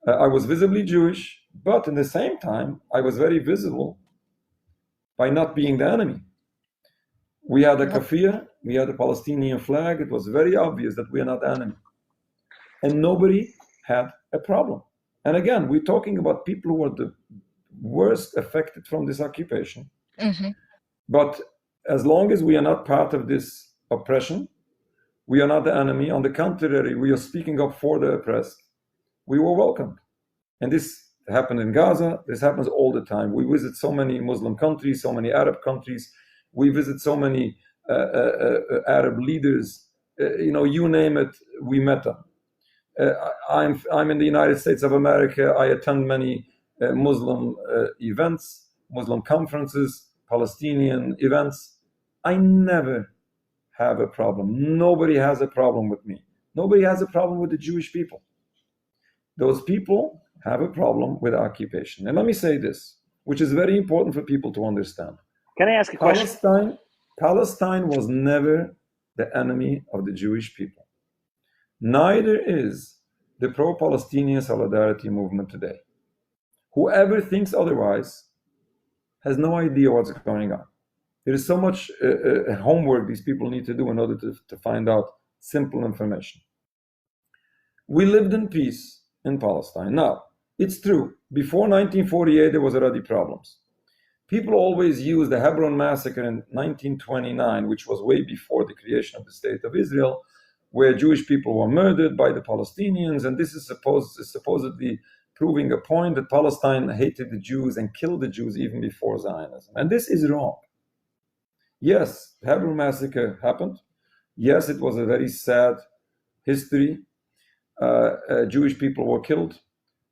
I was visibly Jewish, but in the same time, I was very visible by not being the enemy. We had a kafir, we had a Palestinian flag. It was very obvious that we are not the enemy. And nobody had a problem. And again, we're talking about people who are the worst affected from this occupation. But as long as we are not part of this oppression, we are not the enemy. On the contrary, we are speaking up for the oppressed. We were welcomed. And this happened in Gaza. This happens all the time. We visit so many Muslim countries, so many Arab countries. We visit so many Arab leaders. You name it, we met them. I'm in the United States of America. I attend many Muslim events, Muslim conferences, Palestinian events. I never have a problem. Nobody has a problem with me. Nobody has a problem with the Jewish people. Those people have a problem with occupation. And let me say this, which is very important for people to understand. Can I ask a question? Palestine was never the enemy of the Jewish people. Neither is the pro-Palestinian solidarity movement today. Whoever thinks otherwise has no idea what's going on. There is so much homework these people need to do in order to find out simple information. We lived in peace in Palestine. Now, it's true, before 1948 there was already problems. People always use the Hebron massacre in 1929, which was way before the creation of the State of Israel, where Jewish people were murdered by the Palestinians, and this is supposedly proving a point that Palestine hated the Jews and killed the Jews even before Zionism. And this is wrong. Yes, the Hebron massacre happened. Yes, it was a very sad history. Jewish people were killed.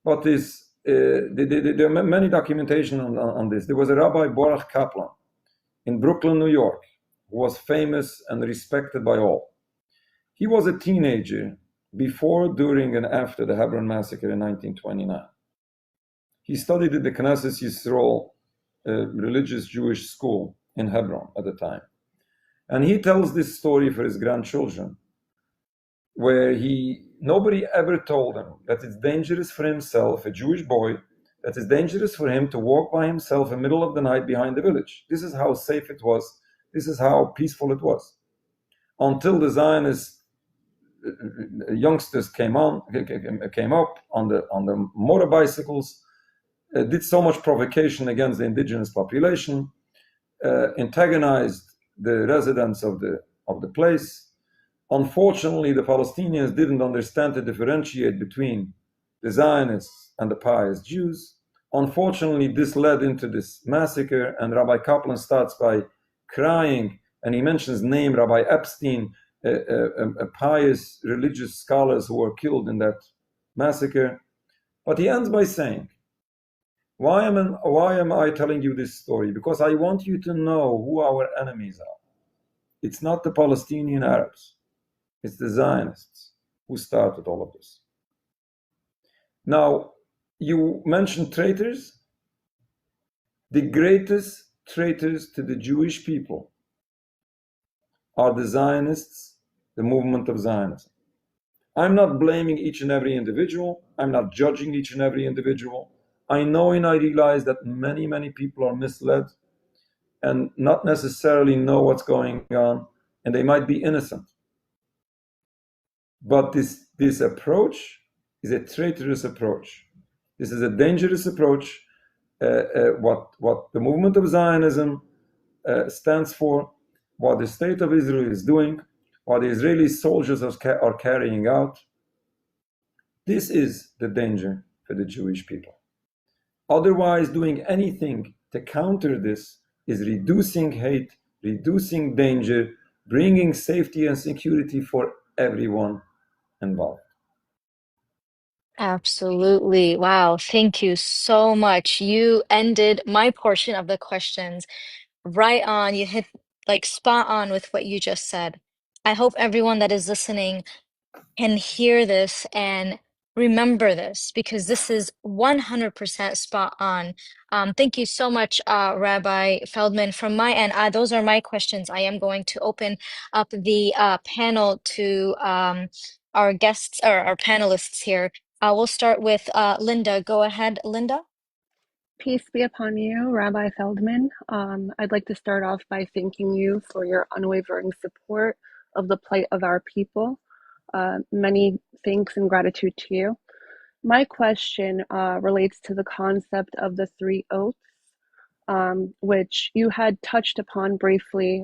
But there are many documentation on this. There was a Rabbi Baruch Kaplan in Brooklyn, New York, who was famous and respected by all. He was a teenager before, during, and after the Hebron massacre in 1929. He studied at the Knesset Yisrael religious Jewish school in Hebron at the time. And he tells this story for his grandchildren, where nobody ever told him that it's dangerous for himself, a Jewish boy, that it's dangerous for him to walk by himself in the middle of the night behind the village. This is how safe it was. This is how peaceful it was. Until the Zionist youngsters came up on the motor bicycles, did so much provocation against the indigenous population, antagonized the residents of the place. Unfortunately, the Palestinians didn't understand to differentiate between the Zionists and the pious Jews. Unfortunately, this led into this massacre, and Rabbi Kaplan starts by crying, and he mentions name Rabbi Epstein, a pious religious scholars who were killed in that massacre. But he ends by saying, why am I telling you this story? Because I want you to know who our enemies are. It's not the Palestinian Arabs. It's the Zionists who started all of this. Now, you mentioned traitors. The greatest traitors to the Jewish people are the Zionists, the movement of Zionism. I'm not blaming each and every individual. I'm not judging each and every individual. I know and I realize that many, many people are misled and not necessarily know what's going on, and they might be innocent. But this approach is a traitorous approach. This is a dangerous approach. What the movement of Zionism stands for, what the state of Israel is doing, what the Israeli soldiers are carrying out, this is the danger for the Jewish people. Otherwise, doing anything to counter this is reducing hate, reducing danger, bringing safety and security for everyone involved. Absolutely. Wow. Thank you so much. You ended my portion of the questions right on. You hit like spot on with what you just said. I hope everyone that is listening can hear this and remember this, because this is 100% spot on. Thank you so much, Rabbi Feldman. From my end, those are my questions. I am going to open up the panel to our guests or our panelists here. We'll start with Linda. Go ahead, Linda. Peace be upon you, Rabbi Feldman. I'd like to start off by thanking you for your unwavering support of the plight of our people. Many thanks and gratitude to you. My question relates to the concept of the three oaths, which you had touched upon briefly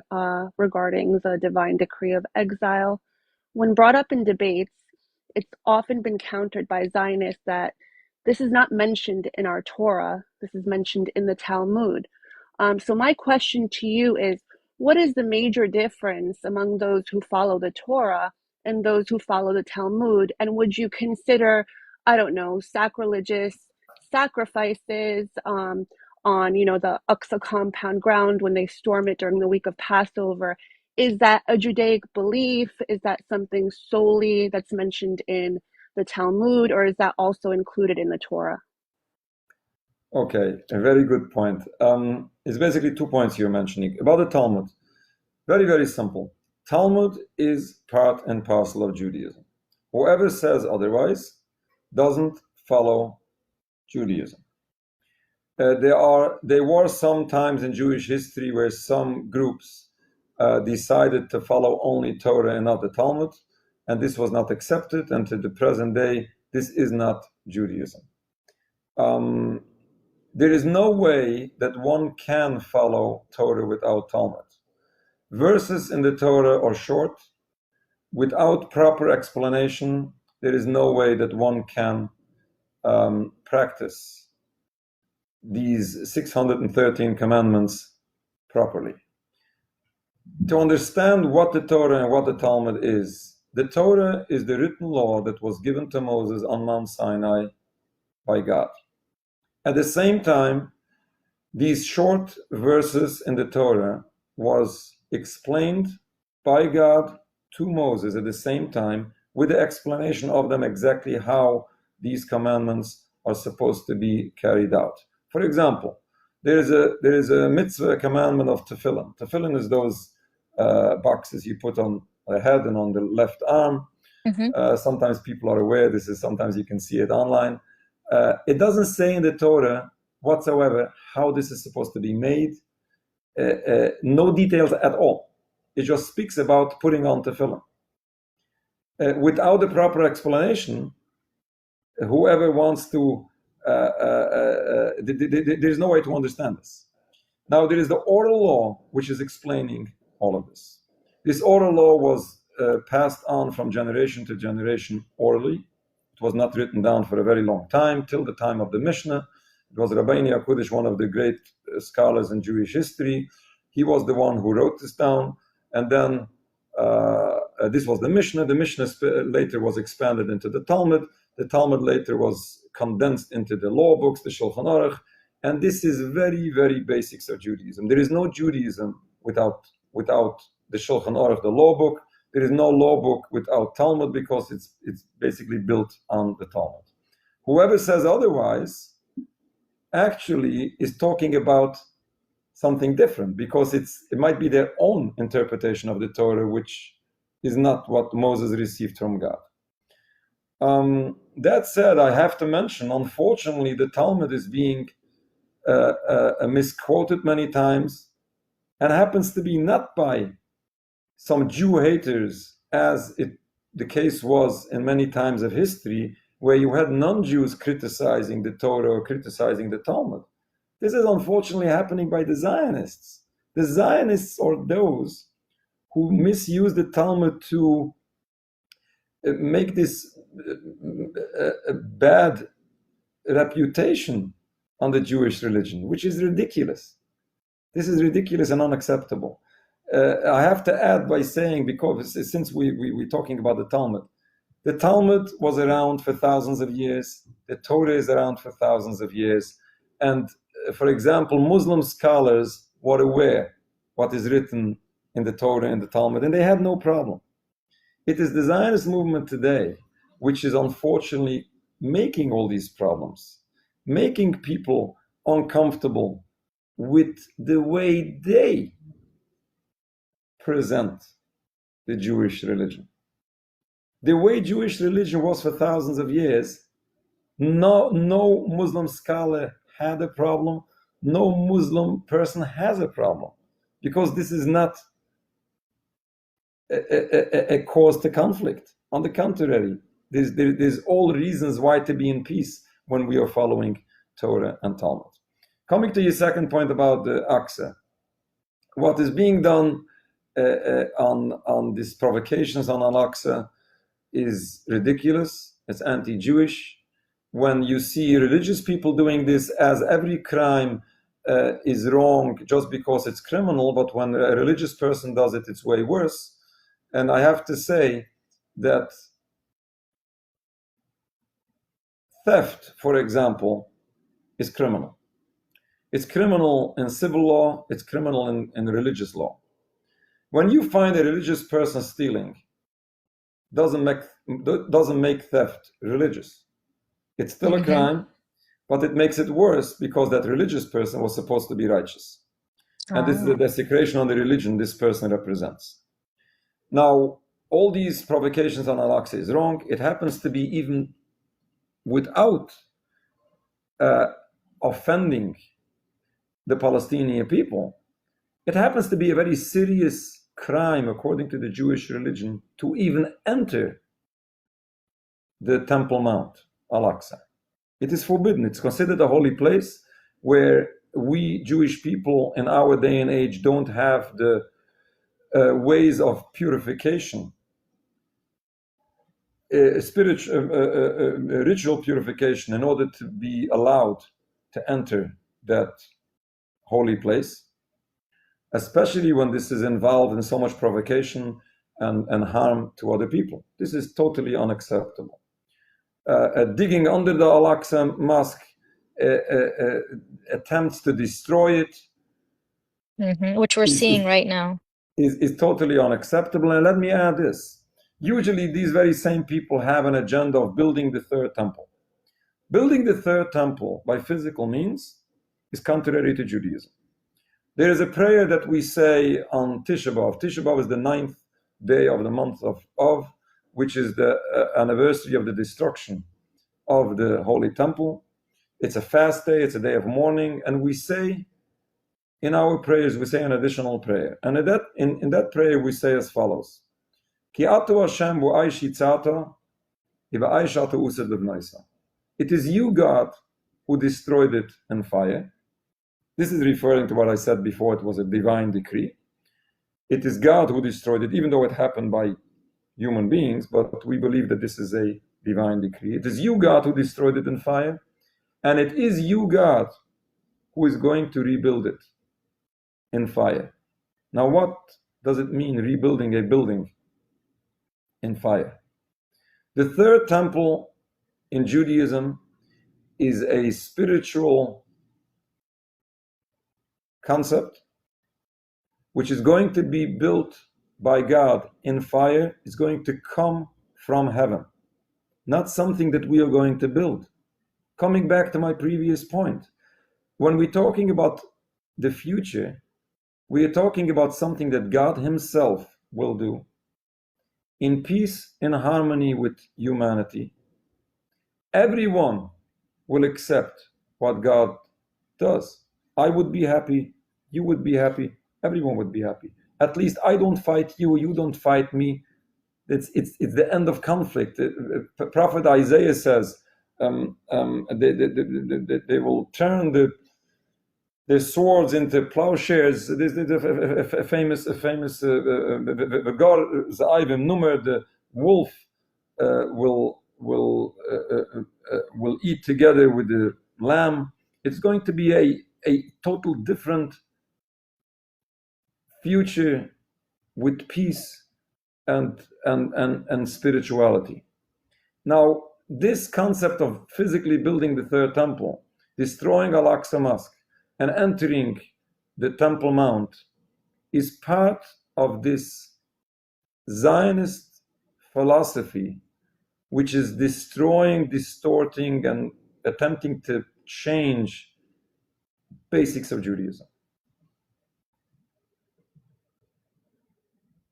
regarding the divine decree of exile. When brought up in debates, it's often been countered by Zionists that this is not mentioned in our Torah, this is mentioned in the Talmud. So my question to you is, what is the major difference among those who follow the Torah and those who follow the Talmud? And would you consider, I don't know, sacrilegious sacrifices on, the Aqsa compound ground when they storm it during the week of Passover? Is that a Judaic belief? Is that something solely that's mentioned in the Talmud, or is that also included in the Torah? Okay, a very good point. It's basically 2 points you're mentioning. About the Talmud, very, very simple. Talmud is part and parcel of Judaism. Whoever says otherwise doesn't follow Judaism. There were some times in Jewish history where some groups decided to follow only Torah and not the Talmud, and this was not accepted, and to the present day, this is not Judaism. There is no way that one can follow Torah without Talmud. Verses in the Torah are short. Without proper explanation, there is no way that one can practice these 613 commandments properly. To understand what the Torah and what the Talmud is, the Torah is the written law that was given to Moses on Mount Sinai by God. At the same time, these short verses in the Torah was explained by God to Moses at the same time, with the explanation of them exactly how these commandments are supposed to be carried out. For example, there is a mitzvah commandment of tefillin. Tefillin is those boxes you put on the head and on the left arm. Mm-hmm. Sometimes people are aware, sometimes you can see it online. It doesn't say in the Torah whatsoever how this is supposed to be made. No details at all. It just speaks about putting on tefillin. Without a proper explanation, whoever wants to, there's no way to understand this. Now, there is the oral law, which is explaining all of this. This oral law was passed on from generation to generation orally. It was not written down for a very long time, till the time of the Mishnah. It was Rabbeinu HaKudosh, one of the great scholars in Jewish history. He was the one who wrote this down. And then this was the Mishnah. The Mishnah later was expanded into the Talmud. The Talmud later was condensed into the law books, the Shulchan Aruch. And this is very, very basics of Judaism. There is no Judaism without the Shulchan Aruch, the law book. There is no law book without Talmud, because it's basically built on the Talmud. Whoever says otherwise actually is talking about something different, because it might be their own interpretation of the Torah, which is not what Moses received from God. That said, I have to mention, unfortunately, the Talmud is being misquoted many times, and happens to be not by some Jew haters, as the case was in many times of history, where you had non-Jews criticizing the Torah or criticizing the Talmud. This is unfortunately happening by the Zionists. The Zionists are those who misuse the Talmud to make this bad reputation on the Jewish religion, which is ridiculous. This is ridiculous and unacceptable. I have to add by saying, because since we're talking about the Talmud was around for thousands of years. The Torah is around for thousands of years. And for example, Muslim scholars were aware what is written in the Torah and the Talmud, and they had no problem. It is the Zionist movement today which is unfortunately making all these problems, making people uncomfortable with the way they present the Jewish religion. The way Jewish religion was for thousands of years, no Muslim scholar had a problem, no Muslim person has a problem, because this is not a cause to conflict. On the contrary, there's all reasons why to be in peace when we are following Torah and Talmud. Coming to your second point about the Aqsa, what is being done on these provocations on Al-Aqsa is ridiculous. It's anti-Jewish. When you see religious people doing this, as every crime is wrong just because it's criminal, but when a religious person does it, it's way worse. And I have to say that theft, for example, is criminal. It's criminal in civil law, it's criminal in religious law. When you find a religious person stealing, doesn't make theft religious. It's still a crime, but it makes it worse because that religious person was supposed to be righteous. And this is the desecration on the religion this person represents. Now, all these provocations on Al-Aqsa is wrong. It happens to be even without offending the Palestinian people. It happens to be a very serious crime, according to the Jewish religion, to even enter the Temple Mount, Al-Aqsa. It is forbidden. It's considered a holy place where we Jewish people in our day and age don't have the ways of purification, ritual purification, in order to be allowed to enter that holy place, especially when this is involved in so much provocation and harm to other people. This is totally unacceptable. Digging under the Al-Aqsa Mosque, attempts to destroy it, which we're seeing right now, is totally unacceptable. And let me add this. Usually these very same people have an agenda of building the third temple. Building the third temple by physical means is contrary to Judaism. There is a prayer that we say on Tisha B'Av. Tisha B'Av is the 9th day of the month of Av, which is the anniversary of the destruction of the Holy Temple. It's a fast day, it's a day of mourning, and we say in our prayers, we say an additional prayer. And in that prayer, we say as follows: Ki atu Hashem v'ai shitzata, v'ai shata used b'vnaisa. It is you, God, who destroyed it in fire. This is referring to what I said before. It was a divine decree. it is God who destroyed it, even though it happened by human beings, but we believe that this is a divine decree. It is you, God, who destroyed it in fire, and it is you, God, who is going to rebuild it in fire. Now, what does it mean, rebuilding a building in fire? The third temple in Judaism is a spiritual concept which is going to be built by God in fire. Is going to come from heaven, not something that we are going to build. Coming back to my previous point, when we're talking about the future, we are talking about something that God himself will do in peace, in harmony with humanity. Everyone will accept what God does. I would be happy, you would be happy, everyone would be happy. At least I don't fight you, you don't fight me. It's the end of conflict. Prophet Isaiah says they will turn their swords into plowshares. There's a famous the wolf will eat together with the lamb. It's going to be a total different future with peace and spirituality. Now, this concept of physically building the third temple, destroying Al-Aqsa Mosque, and entering the Temple Mount is part of this Zionist philosophy, which is destroying, distorting, and attempting to change basics of Judaism.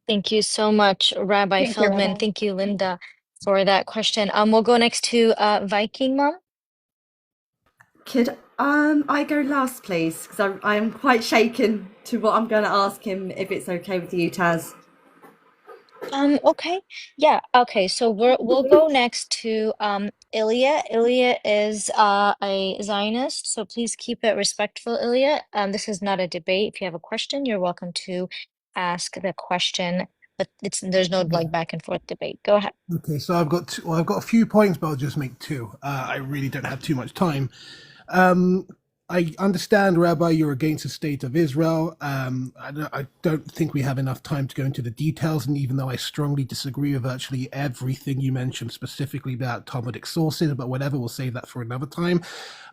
Thank you so much, Rabbi Thank you, Feldman. Rabbi. Thank you, Linda, for that question. We'll go next to Viking Mom. Could I go last, please? Because I am quite shaken to what I'm going to ask him, if it's okay with you, Taz. Okay. Yeah, okay. So we'll go next to Ilya. Ilya is a Zionist, so please keep it respectful, Ilya. This is not a debate. If you have a question, you're welcome to ask the question, but there's no like back and forth debate. Go ahead. Okay, so I've got a few points, but I'll just make two. I really don't have too much time. I understand, Rabbi, you're against the state of Israel. I don't think we have enough time to go into the details, and even though I strongly disagree with virtually everything you mentioned specifically about Talmudic sources, but whatever, we'll save that for another time.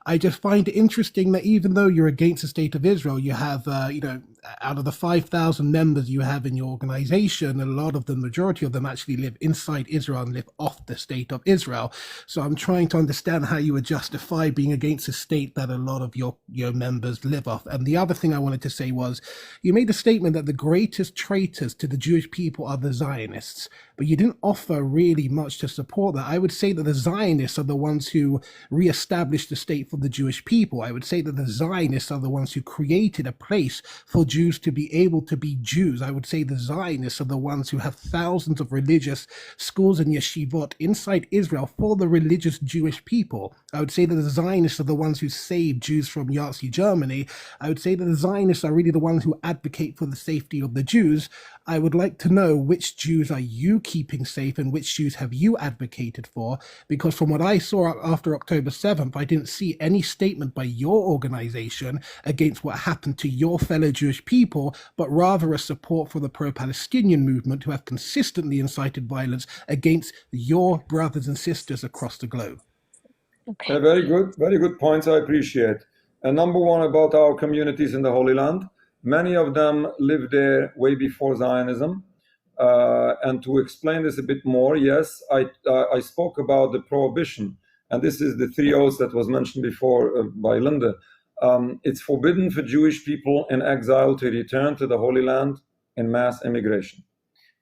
I just find it interesting that even though you're against the state of Israel, you have, out of the 5,000 members you have in your organization, a lot of them, majority of them actually live inside Israel and live off the state of Israel. So I'm trying to understand how you would justify being against a state that a lot of your members live off. And the other thing I wanted to say was, you made a statement that the greatest traitors to the Jewish people are the Zionists, but you didn't offer really much to support that. I would say that the Zionists are the ones who reestablished the state for the Jewish people. I would say that the Zionists are the ones who created a place for Jews to be able to be Jews. I would say the Zionists are the ones who have thousands of religious schools and yeshivot inside Israel for the religious Jewish people. I would say that the Zionists are the ones who saved Jews from Nazi Germany. I would say that the Zionists are really the ones who advocate for the safety of the Jews. I would like to know, which Jews are you keeping safe and which Jews have you advocated for? Because from what I saw after October 7th, I didn't see any statement by your organization against what happened to your fellow Jewish people, but rather a support for the pro-Palestinian movement, who have consistently incited violence against your brothers and sisters across the globe. Okay. Very good points. I appreciate. Number one, about our communities in the Holy Land. Many of them lived there way before Zionism. And to explain this a bit more, yes, I spoke about the prohibition, and this is the 3 oaths that was mentioned before by Linda. It's forbidden for Jewish people in exile to return to the Holy Land in mass immigration.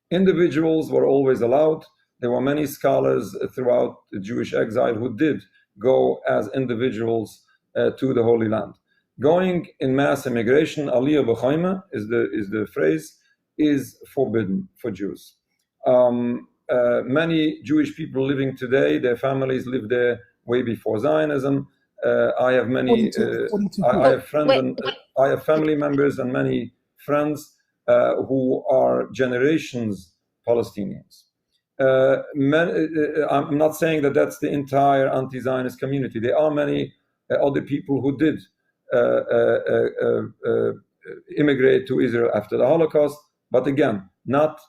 Individuals were always allowed. There were many scholars throughout the Jewish exile who did go as individuals to the Holy Land. Going in mass immigration, aliyah b'chayma is the phrase, is forbidden for Jews. Many Jewish people living today, their families lived there way before Zionism. I have many. I have friends. I have family members and many friends who are generations Palestinians. I'm not saying that that's the entire anti-Zionist community. There are many other people who did immigrate to Israel after the Holocaust, but again, not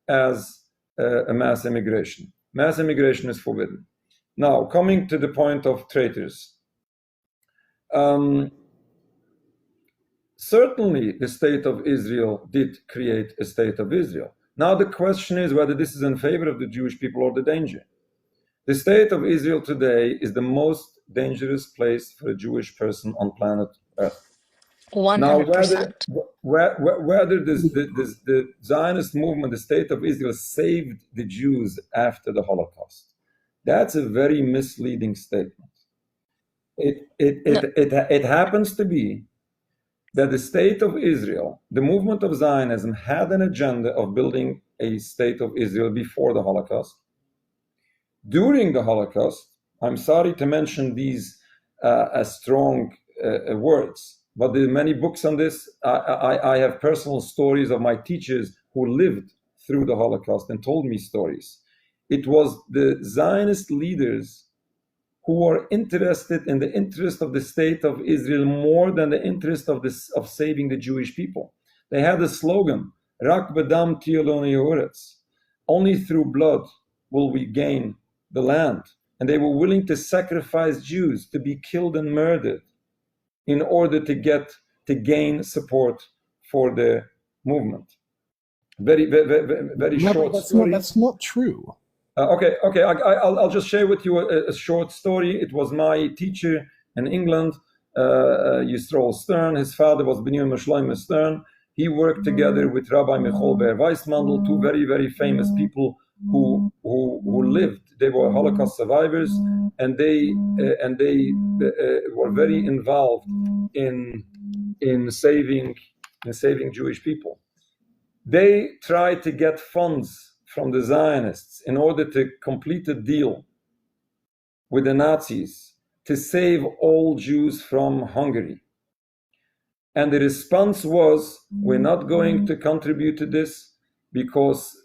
as a mass immigration. Mass immigration is forbidden. Now, coming to the point of traitors. Certainly, the state of Israel did create a state of Israel. Now, the question is whether this is in favor of the Jewish people or the danger. The state of Israel today is the most dangerous place for a Jewish person on planet Earth. 100%. Now, whether the Zionist movement, the state of Israel, saved the Jews after the Holocaust, that's a very misleading statement. It happens to be that the state of Israel, the movement of Zionism, had an agenda of building a state of Israel before the Holocaust. During the Holocaust, I'm sorry to mention these strong words, but there are many books on this. I have personal stories of my teachers who lived through the Holocaust and told me stories. It was the Zionist leaders who were interested in the interest of the state of Israel more than the interest of saving the Jewish people. They had a slogan, Rak bedam tieloni uretz. Only through blood will we gain the land. And they were willing to sacrifice Jews to be killed and murdered in order to gain support for the movement. Very short story. That's not true. Okay. I'll just share with you a short story. It was my teacher in England, Yisrael Stern. His father was Benjamin Shlomo Stern. He worked together with Rabbi Michal Ber Weissmandl, two very, very famous people who lived. They were Holocaust survivors, and they were very involved in saving Jewish people. They tried to get funds from the Zionists in order to complete a deal with the Nazis to save all Jews from Hungary. And the response was, we're not going to contribute to this because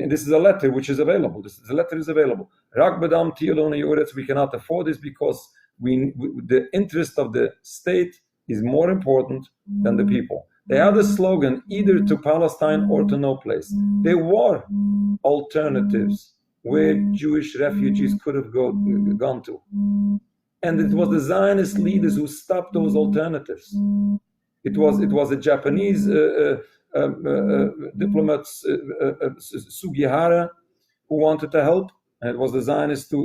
this is a letter which is available. The letter is available. Rak bedam tieloni uretz, we cannot afford this because the interest of the state is more important than the people. They had a slogan, either to Palestine or to no place. There were alternatives where Jewish refugees could have gone to. And it was the Zionist leaders who stopped those alternatives. It was a Japanese diplomat, Sugihara, who wanted to help, and it was the Zionists who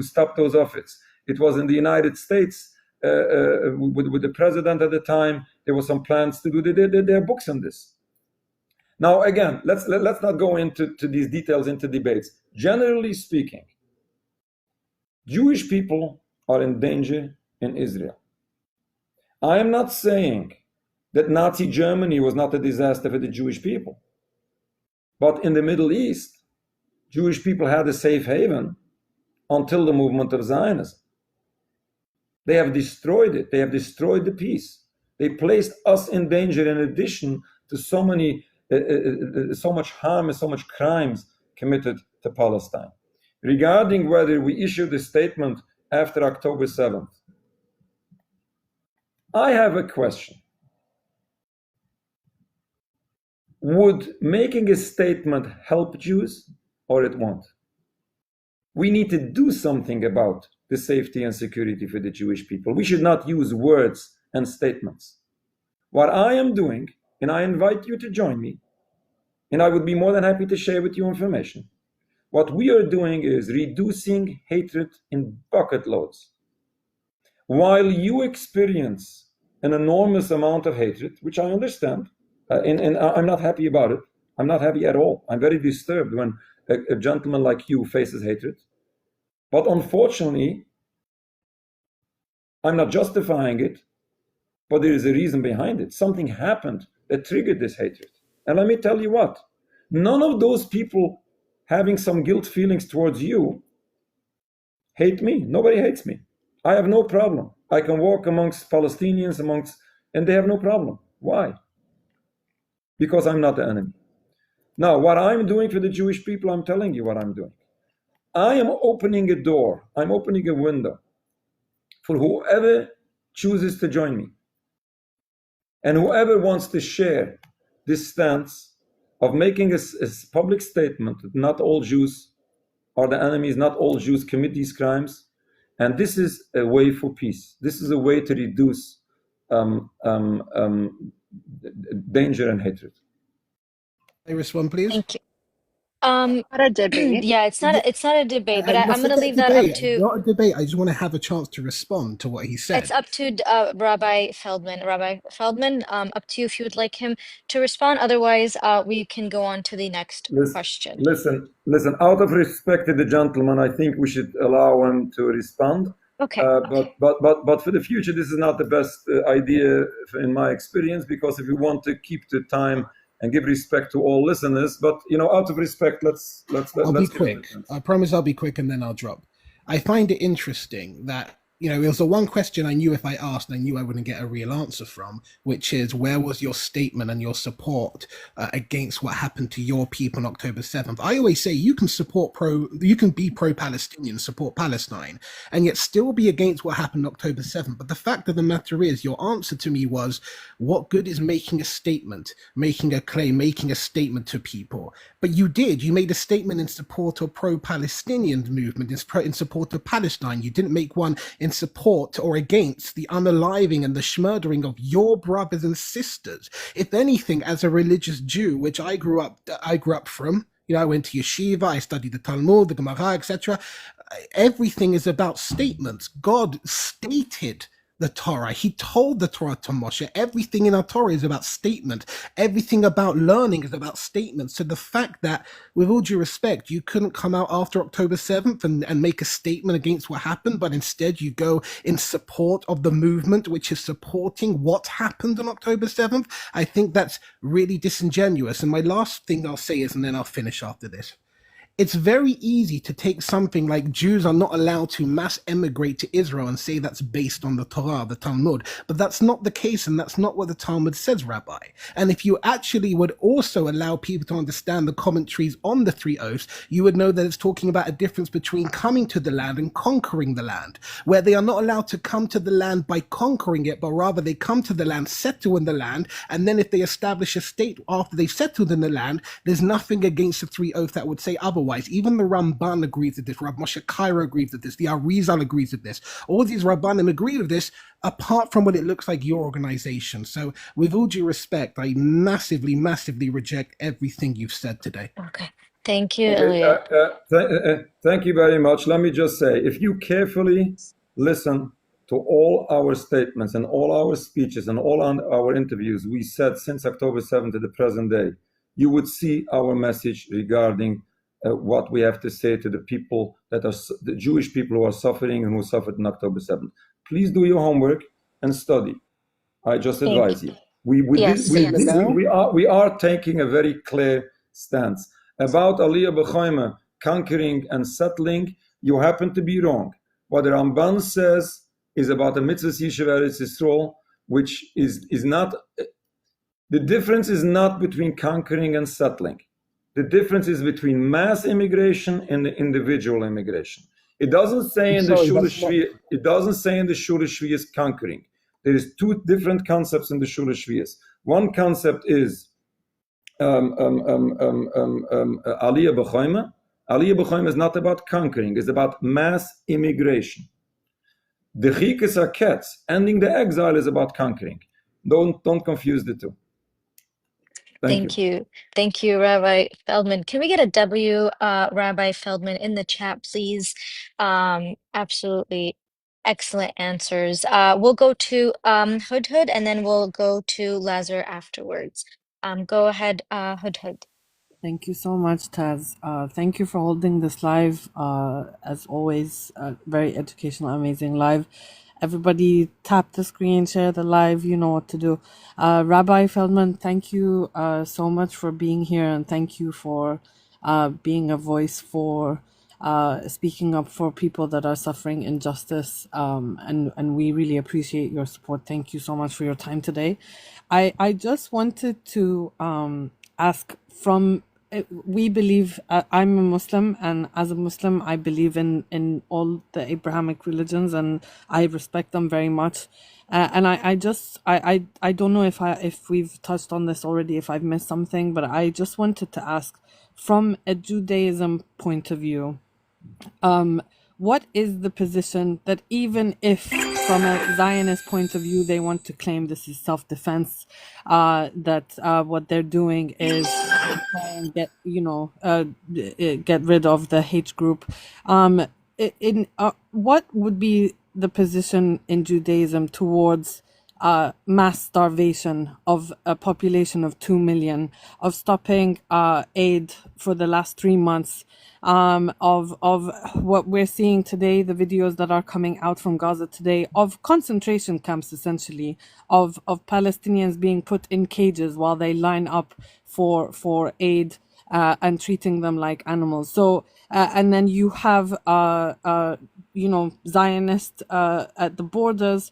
stopped those efforts. It was in the United States, with the president at the time, there were some plans to do. There are books on this. Now, again, let's not go into these details, into debates. Generally speaking, Jewish people are in danger in Israel. I am not saying that Nazi Germany was not a disaster for the Jewish people. But in the Middle East, Jewish people had a safe haven until the movement of Zionism. They have destroyed it. They have destroyed the peace. They placed us in danger in addition to so much harm and so much crimes committed to Palestine. Regarding whether we issued a statement after October 7th, I have a question. Would making a statement help Jews, or it won't? We need to do something about the safety and security for the Jewish people. We should not use words and statements. What I am doing, and I invite you to join me, and I would be more than happy to share with you information. What we are doing is reducing hatred in bucket loads. While you experience an enormous amount of hatred, which I understand, and I'm not happy about it. I'm not happy at all. I'm very disturbed when a gentleman like you faces hatred. But unfortunately, I'm not justifying it, but there is a reason behind it. Something happened that triggered this hatred. And let me tell you what, none of those people having some guilt feelings towards you hate me. Nobody hates me. I have no problem I can walk amongst Palestinians, and they have no problem. Why? Because I'm not the enemy. Now, what I'm doing for the Jewish people, I'm telling you what I'm doing. I am opening a door. I'm opening a window for whoever chooses to join me. And whoever wants to share this stance of making a public statement that not all Jews are the enemies, not all Jews commit these crimes. And this is a way for peace. This is a way to reduce danger and hatred. May I respond, please? Thank you. Not a debate. Yeah, it's not a debate, but I'm going to leave that up to. Not a debate. I just want to have a chance to respond to what he said. It's up to Rabbi Feldman. Rabbi Feldman, up to you if you would like him to respond. Otherwise, we can go on to the next question. Listen. Out of respect to the gentleman, I think we should allow him to respond. Okay. But for the future, this is not the best idea in my experience, because if we want to keep the time and give respect to all listeners, but out of respect, let's I'll be quick. I promise I'll be quick, and then I'll drop. I find it interesting that it was the one question I knew if I asked, I knew I wouldn't get a real answer from, which is, where was your statement and your support against what happened to your people on October 7th? I always say you can be pro-Palestinian, support Palestine, and yet still be against what happened on October 7th. But the fact of the matter is, your answer to me was, what good is making a statement, making a claim, making a statement to people? But you made a statement in support of pro-Palestinian movement, in support of Palestine. You didn't make one in support or against the unaliving and the schmurdering of your brothers and sisters. If anything, as a religious Jew, which I grew up from, I went to yeshiva, I studied the Talmud, the Gemara, etc. Everything is about statements. God stated the Torah. He told the Torah to Moshe. Everything in our Torah is about statement. Everything about learning is about statements. So the fact that, with all due respect, you couldn't come out after October 7th and make a statement against what happened, but instead you go in support of the movement, which is supporting what happened on October 7th, I think that's really disingenuous. And my last thing I'll say is, and then I'll finish after this, it's very easy to take something like Jews are not allowed to mass emigrate to Israel and say that's based on the Torah, the Talmud. But that's not the case, and that's not what the Talmud says, Rabbi. And if you actually would also allow people to understand the commentaries on the three oaths, you would know that it's talking about a difference between coming to the land and conquering the land, where they are not allowed to come to the land by conquering it, but rather they come to the land, settle in the land, and then if they establish a state after they've settled in the land, there's nothing against the three oaths that would say otherwise. Even the Ramban agrees with this, Rav Moshe Cairo agrees with this, the Arizal agrees with this. All these Rabbanim agree with this, apart from what it looks like your organization. So with all due respect, I massively, massively reject everything you've said today. Okay. Thank you, Elliot. Thank you very much. Let me just say, if you carefully listen to all our statements and all our speeches and all our interviews we said since October 7th to the present day, you would see our message regarding what we have to say to the people that are the Jewish people who are suffering and who suffered on October 7th. Please do your homework and study. I just advise you. We are taking a very clear stance. About Aliyah B'Choyma conquering and settling, you happen to be wrong. What the Ramban says is about the mitzvah Yishuv Eretz Yisrael, which is not, the difference is not between conquering and settling. The difference is between mass immigration and the individual immigration. It doesn't say in the Shul Shviyas conquering. There is two different concepts in the Shul Shviyas. One concept is Aliyah B'Choyma. Aliyah B'Choyma is not about conquering, it's about mass immigration. The Chikes HaKetz, ending the exile, is about conquering. Don't confuse the two. Thank you. Thank you, Rabbi Feldman. Can we get a W, Rabbi Feldman, in the chat, please? Absolutely excellent answers. We'll go to Hudhud, and then we'll go to Lazar afterwards. Go ahead, Hudhud. Thank you so much, Taz. Thank you for holding this live. As always, very educational, amazing live. Everybody tap the screen, share the live, you know what to do. Rabbi Feldman, thank you so much for being here, and thank you for being a voice for speaking up for people that are suffering injustice. And we really appreciate your support. Thank you so much for your time today. I just wanted to ask from we believe I'm a Muslim, and as a Muslim I believe in all the Abrahamic religions, and I respect them very much. And I don't know if we've touched on this already, if I've missed something, but I just wanted to ask from a Judaism point of view, what is the position that even if from a Zionist point of view they want to claim this is self-defense, that what they're doing is try and get get rid of the hate group, what would be the position in Judaism towards mass starvation of a population of 2 million, of stopping aid for the last 3 months, of what we're seeing today, the videos that are coming out from Gaza today, of concentration camps, essentially, of Palestinians being put in cages while they line up for aid, and treating them like animals. So, and then you have, Zionists at the borders,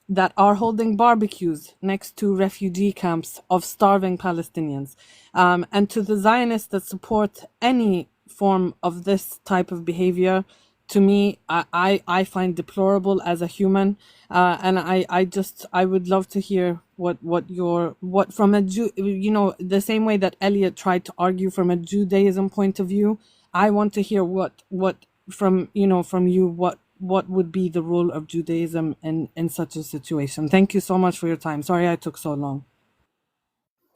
that are holding barbecues next to refugee camps of starving Palestinians. And to the Zionists that support any form of this type of behavior, to me, I find deplorable as a human. And I would love to hear what from a Jew, the same way that Elliot tried to argue from a Judaism point of view, I want to hear what from you, what would be the role of Judaism in such a situation. Thank you so much for your time. Sorry I took so long.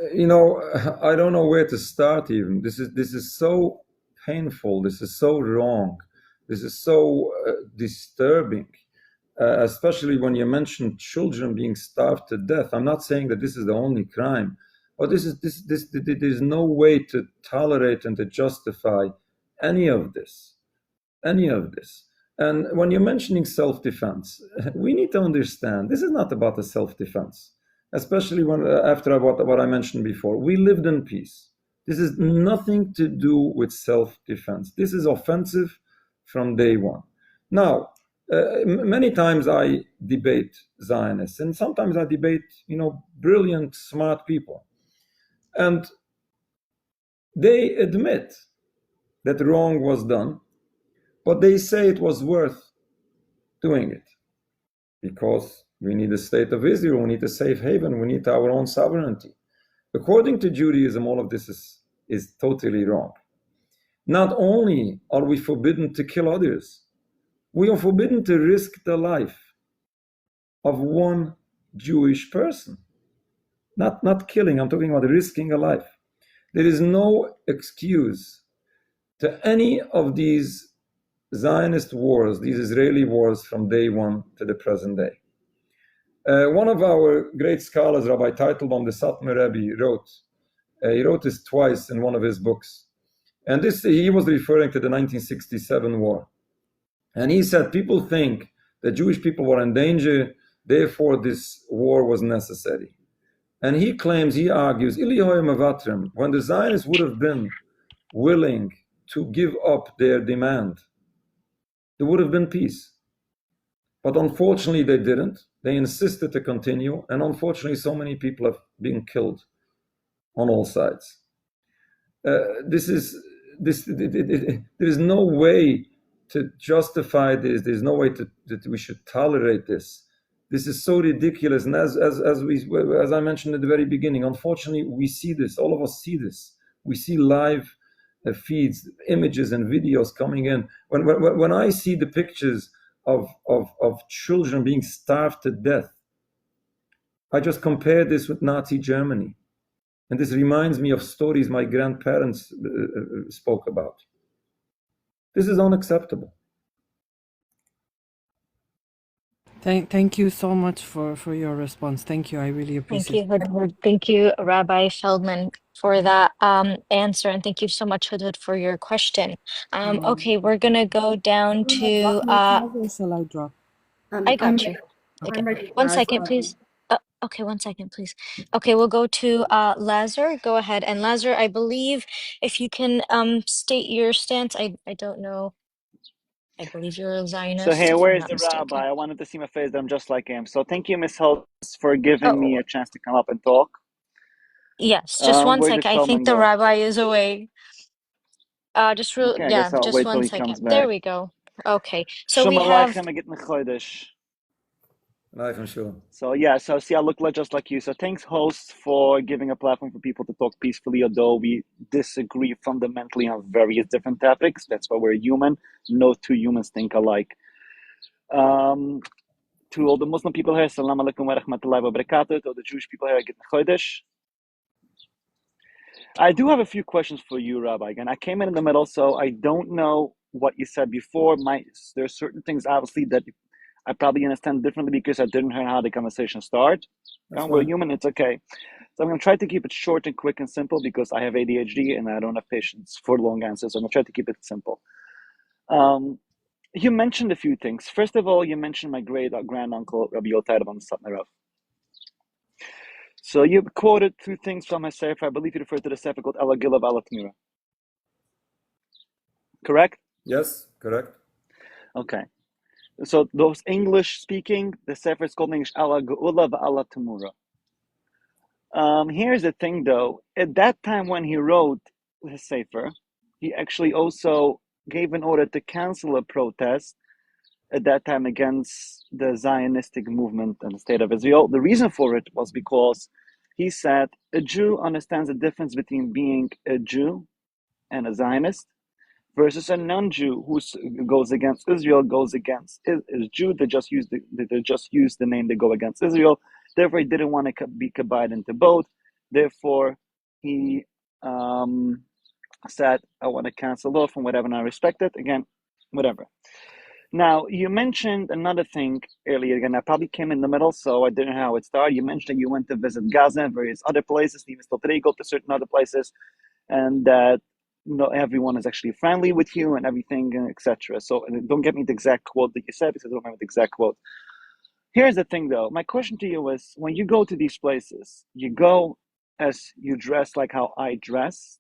I don't know where to start even. This is so painful. This is so wrong. This is so disturbing, especially when you mention children being starved to death. I'm not saying that this is the only crime, but there's no way to tolerate and to justify any of this. And when you're mentioning self-defense, we need to understand this is not about the self-defense, especially when after what I mentioned before. We lived in peace. This is nothing to do with self-defense. This is offensive from day one. Now, many times I debate Zionists, and sometimes I debate, brilliant, smart people. And they admit that wrong was done, but they say it was worth doing it because we need a state of Israel, we need a safe haven, we need our own sovereignty. According to Judaism, all of this is totally wrong. Not only are we forbidden to kill others, we are forbidden to risk the life of one Jewish person. Not killing, I'm talking about risking a life. There is no excuse to any of these Zionist wars, these Israeli wars from day one to the present day. One of our great scholars, Rabbi Teitelbaum, the Satmar Rebbe, he wrote this twice in one of his books. And he was referring to the 1967 war. And he said, people think that Jewish people were in danger, therefore this war was necessary. And he argues, when the Zionists would have been willing to give up their demand, there would have been peace. But unfortunately, they didn't. They insisted to continue. And unfortunately, so many people have been killed on all sides. There is no way to justify this. There's no way that we should tolerate this. This is so ridiculous. And as I mentioned at the very beginning, unfortunately, we see this. All of us see this. We see live feeds, images and videos coming in. When I see the pictures of children being starved to death, I just compare this with Nazi Germany. And this reminds me of stories my grandparents spoke about. This is unacceptable. Thank you so much for your response. Thank you. I really appreciate it. Thank you, Thank you, Rabbi Feldman, for that answer. And thank you so much, Hudud, for your question. Okay, we're going to go down to... Or shall I drop? I got you. Okay. I'm ready. 1 second, please. Okay, one second, please. Okay, we'll go to Lazar. Go ahead. And Lazar, I believe if you can state your stance, I don't know. I believe you're a So Zionist, hey, if I'm where is not the mistaken. rabbi? I wanted to see my face that I'm just like him. So thank you, Miss Host, for giving me Oh, a chance to come up and talk. yes, just one Where did second. I think Feldman the go? rabbi is away. Okay, I guess Yeah, I'll just wait till one he comes second. There back. we go. Okay, so Shalom we have, Aleichem, I get Chodesh. Life and sure. So yeah, so see, I look like just like you. So thanks, hosts, for giving a platform for people to talk peacefully, although we disagree fundamentally on various different topics. That's why we're human. No two humans think alike. To all the Muslim people here, Salam alaikum wa rahmatullahi wa barakatuh. To all the Jewish people here, I get Chodesh. I do have a few questions for you, Rabbi. Again, I came in the middle, so I don't know what you said before. There's certain things, obviously, that I probably understand differently because I didn't hear how the conversation started. That's We're fine. human, it's okay. So I'm going to try to keep it short and quick and simple because I have ADHD and I don't have patience for long answers. So I'm going to try to keep it simple. You mentioned a few things. First of all, you mentioned my great granduncle, Rabbi Feldman. So you quoted two things from my sefer. I believe you referred to the sefer called Ela Gilav Ala Tmura. Correct? Yes, correct. Okay. So those English speaking, the sefer is called in English Ala Geula Ala Tmura. Here's the thing, though. At that time when he wrote his sefer, he actually also gave an order to cancel a protest at that time against the Zionistic movement and the state of Israel. The reason for it was because he said a Jew understands the difference between being a Jew and a Zionist versus a non-Jew who goes against Israel, goes against is Jew. They just use the name. They go against Israel. Therefore, he didn't want to be combined into both. Therefore, he said, "I want to cancel off and whatever." And I respect it. Again, whatever. Now, you mentioned another thing earlier. Again, I probably came in the middle, so I didn't know how it started. You mentioned that you went to visit Gaza and various other places. Even still today, you go to certain other places, and that not everyone is actually friendly with you and everything, etc. So don't get me the exact quote that you said because I don't remember the exact quote. Here's the thing, though. My question to you is: when you go to these places, you go as you dress like how I dress,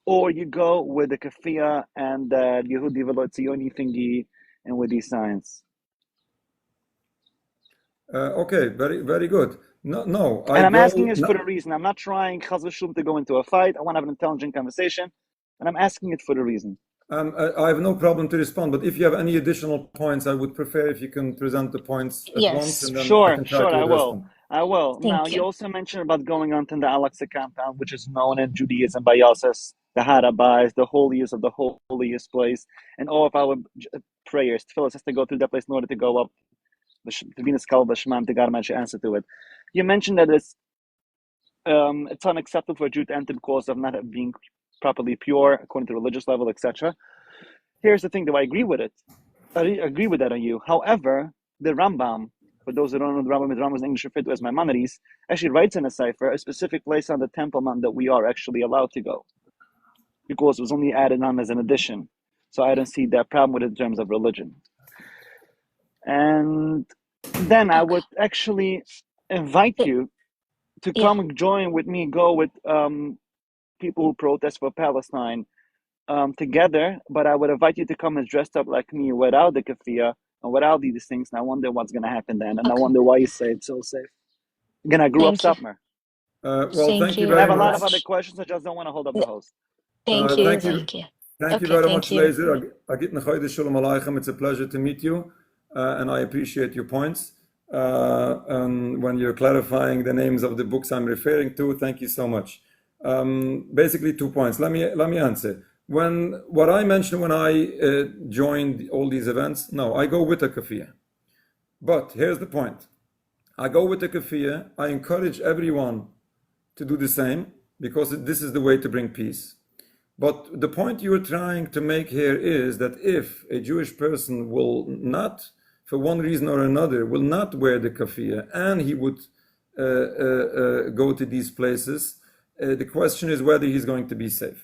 or you go with the kafia and the Yehudi Velo Tzioni thingy and with these signs. Okay, very, very good. No, And I'm asking this no, for a reason. I'm not trying Chaz v'Shalom to go into a fight. I want to have an intelligent conversation, and I'm asking it for a reason. I have no problem to respond, but if you have any additional points, I would prefer if you can present the points at once, yes, and then I Sure, can try to I address will. them. I will. Now, thank you you. also mentioned about going on to the Al-Aqsa compound, which is known in Judaism by us as the Harabais, the holiest of the holiest place, and all of our prayers. Tefillah has to go through that place in order to go up, to be in the skull of the Shemam, to God match your answer to it. You mentioned that it's unacceptable for a Jew to enter because of not being properly pure according to religious level, etc. Here's the thing, though, I agree with it. I agree with that on you. However, the Rambam, for those who don't know the Rambam is English referred to as Maimonides, actually writes in a cipher a specific place on the Temple Mount that we are actually allowed to go because it was only added on as an addition. So I don't see that problem with it in terms of religion. And then I Okay. would actually invite you to Yeah. come join with me, go with people who protest for Palestine together, but I would invite you to come as dressed up like me without the kafia and without these things. And I wonder what's going to happen then. And I Okay. wonder why you say it's so safe. Again, I grew up Thank you. Satmar. Well, Thank thank you you And I very have a very lot of much. other much. questions. I just don't want to hold up the host. Thank you. Thank you. Thank you. Thank you Okay. very Thank much, you. Laser. Agit Nechodesh Shalom Aleichem. It's a pleasure to meet you, and I appreciate your points. And when you're clarifying the names of the books I'm referring to, thank you so much. Basically, 2 points. Let me answer. What I mentioned when I joined all these events, no, I go with a kafir. But here's the point. I go with the kafir. I encourage everyone to do the same because this is the way to bring peace. But the point you're trying to make here is that if a Jewish person will not, for one reason or another, will not wear the kafir and he would go to these places, the question is whether he's going to be safe.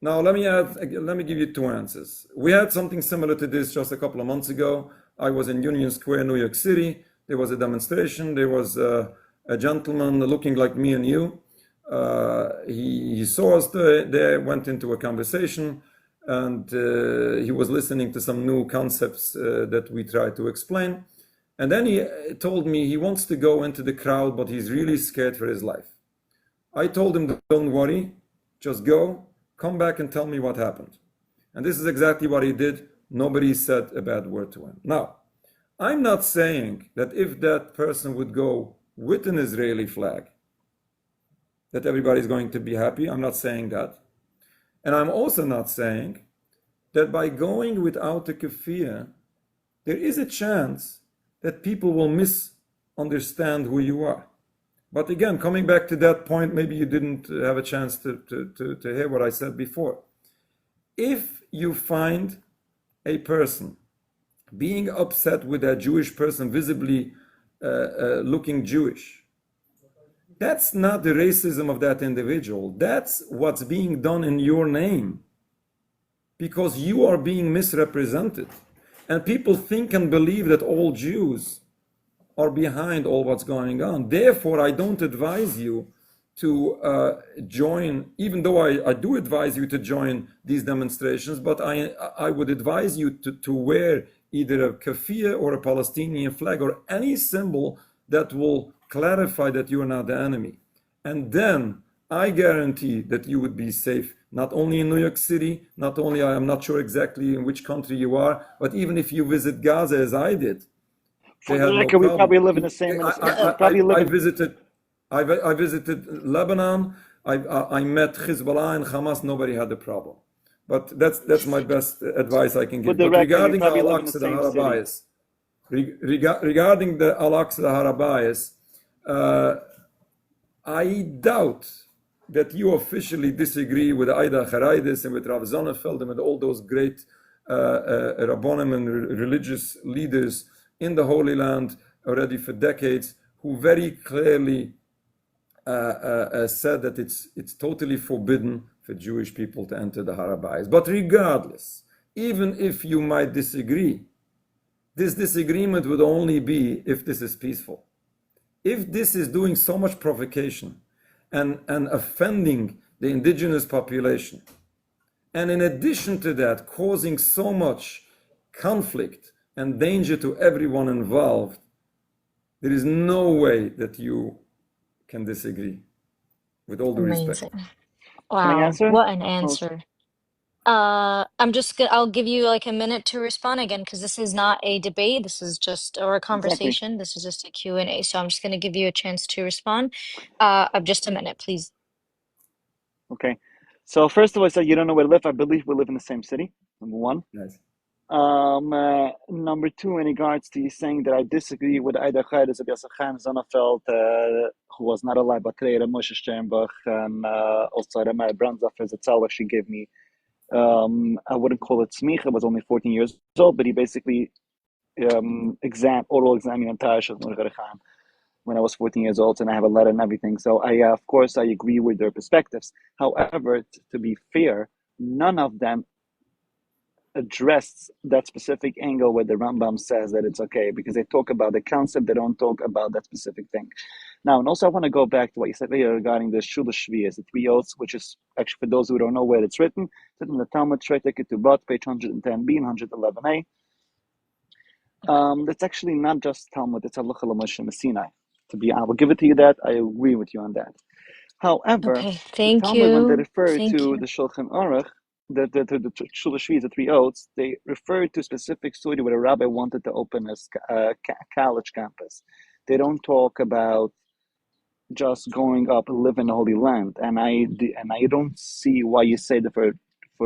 Now, let me give you 2 answers. We had something similar to this just a couple of months ago. I was in Union Square, New York City. There was a demonstration. There was a gentleman looking like me and you. He saw us there, went into a conversation, and he was listening to some new concepts that we tried to explain. And then he told me he wants to go into the crowd, but he's really scared for his life. I told him, don't worry, just go, come back and tell me what happened. And this is exactly what he did. Nobody said a bad word to him. Now, I'm not saying that if that person would go with an Israeli flag, that everybody's going to be happy. I'm not saying that. And I'm also not saying that by going without a keffiyeh, there is a chance that people will misunderstand who you are. But again, coming back to that point, maybe you didn't have a chance to hear what I said before. If you find a person being upset with a Jewish person visibly looking Jewish, that's not the racism of that individual. That's what's being done in your name, because you are being misrepresented. And people think and believe that all Jews are behind all what's going on. Therefore, I don't advise you to join, even though I do advise you to join these demonstrations, but I would advise you to wear either a keffiyeh or a Palestinian flag or any symbol that will clarify that you are not the enemy. And then I guarantee that you would be safe, not only in New York City, not only, I'm not sure exactly in which country you are, but even if you visit Gaza as I did, they had no problem. We probably live in the same. I visited Lebanon. I met Hezbollah and Hamas. Nobody had a problem. But that's my best advice I can give. But regarding the Al-Aqsa, the Harabayas, regarding the Al-Aqsa, the Harabayas, I doubt that you officially disagree with Aida Kharaidis and with Rabbi Dovid Feldman and with all those great Rabbonim and religious leaders in the Holy Land already for decades, who very clearly said that it's totally forbidden for Jewish people to enter the Harabayas. But regardless, even if you might disagree, this disagreement would only be if this is peaceful. If this is doing so much provocation and offending the indigenous population, and in addition to that, causing so much conflict and danger to everyone involved, there is no way that you can disagree, with all due respect. Wow, what an answer. I'll give you like a minute to respond again, because this is not a debate. This is just, or a conversation. Exactly. This is just a Q&A. So I'm just going to give you a chance to respond. Of just a minute, please. Okay. So first of all, I said you don't know where to live. I believe we live in the same city, number one. Nice. Number two, in regards to you saying that I disagree with Aida Khairis of Yasser Chaim Sonnenfeld, who was not alive, but today Moshe Sternbach, and also Rema Brandzafer Zatzal, she gave me, I wouldn't call it smicha, I was only 14 years old, but he basically oral examined entire when I was 14 years old, and I have a letter and everything. So of course, I agree with their perspectives. However, to be fair, none of them addressed that specific angle where the Rambam says that it's okay, because they talk about the concept, they don't talk about that specific thing. Now, and also I want to go back to what you said earlier regarding the Shul Shviyas, the three oaths, which is actually, for those who don't know where it's written in the Talmud, Shrei Ketubot, page 110b and 111a. That's actually not just Talmud, it's Halacha L'Moshe Sinai. I will give it to you that, I agree with you on that. However, the Talmud, when they refer to the Shulchan Aruch, the Shul Shvi, the three oaths, they refer to a specific story where a rabbi wanted to open a college campus. They don't talk about just going up and live in the Holy Land. And I don't see why you say that for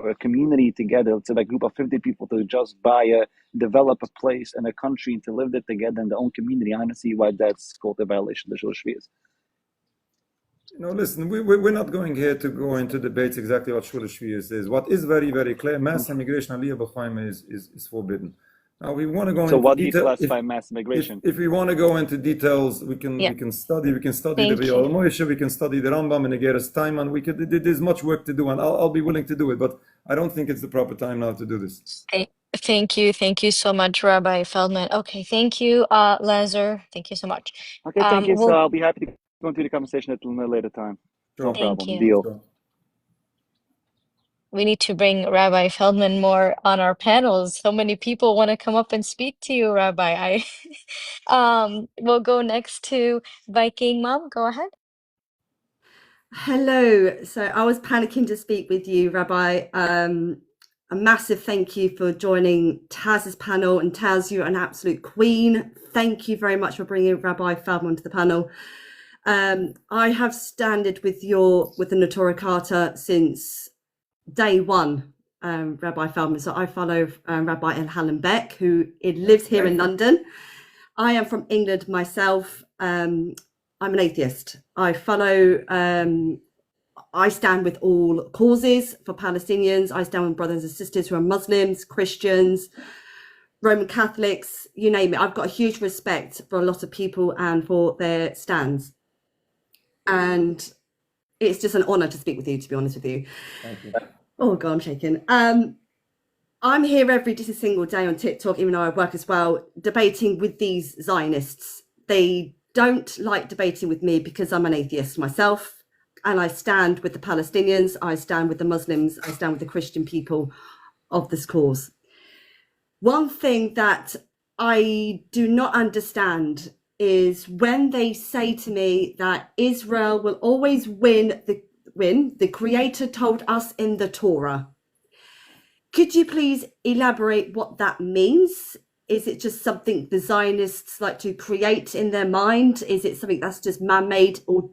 a community together, let's say a group of 50 people, to just develop a place and a country to live there together in their own community. I don't see why that's called a violation of the Shul Shvi. No, listen, we're not going here to go into debates exactly what Shul Shviyas is. What is very, very clear, mass immigration, Aliyah B'Chaim, is forbidden. Now, we want to go into what do you classify mass immigration? If we want to go into details, we can study the V'yal Moshe, we can study the Rambam and the Geras Taiman. There's much work to do, and I'll be willing to do it, but I don't think it's the proper time now to do this. Thank you. Thank you so much, Rabbi Feldman. Okay, thank you, Lazar. Thank you so much. Okay, thank you. So Well, I'll be happy to go into the conversation at a later time. No Sure. thank problem. you. Deal. Sure. We need to bring Rabbi Feldman more on our panels. So many people want to come up and speak to you, Rabbi. We'll go next to Viking Mom. Go ahead. Hello. So I was panicking to speak with you, Rabbi. A massive thank you for joining Taz's panel. And Taz, you're an absolute queen. Thank you very much for bringing Rabbi Feldman to the panel. I have standed with the Neturei Karta since day one, Rabbi Feldman. So I follow Rabbi Elhanan Beck, who lives here in London. I am from England myself. I'm an atheist. I follow, I stand with all causes for Palestinians. I stand with brothers and sisters who are Muslims, Christians, Roman Catholics, you name it. I've got a huge respect for a lot of people and for their stands. And it's just an honor to speak with you, to be honest with you. Thank you. Oh God, I'm shaking. I'm here every single day on TikTok, even though I work as well, debating with these Zionists. They don't like debating with me because I'm an atheist myself, and I stand with the Palestinians, I stand with the Muslims, I stand with the Christian people of this cause. One thing that I do not understand is when they say to me that Israel will always win, the Creator told us in the Torah. Could you please elaborate what that means? Is it just something the Zionists like to create in their mind? Is it something that's just man-made or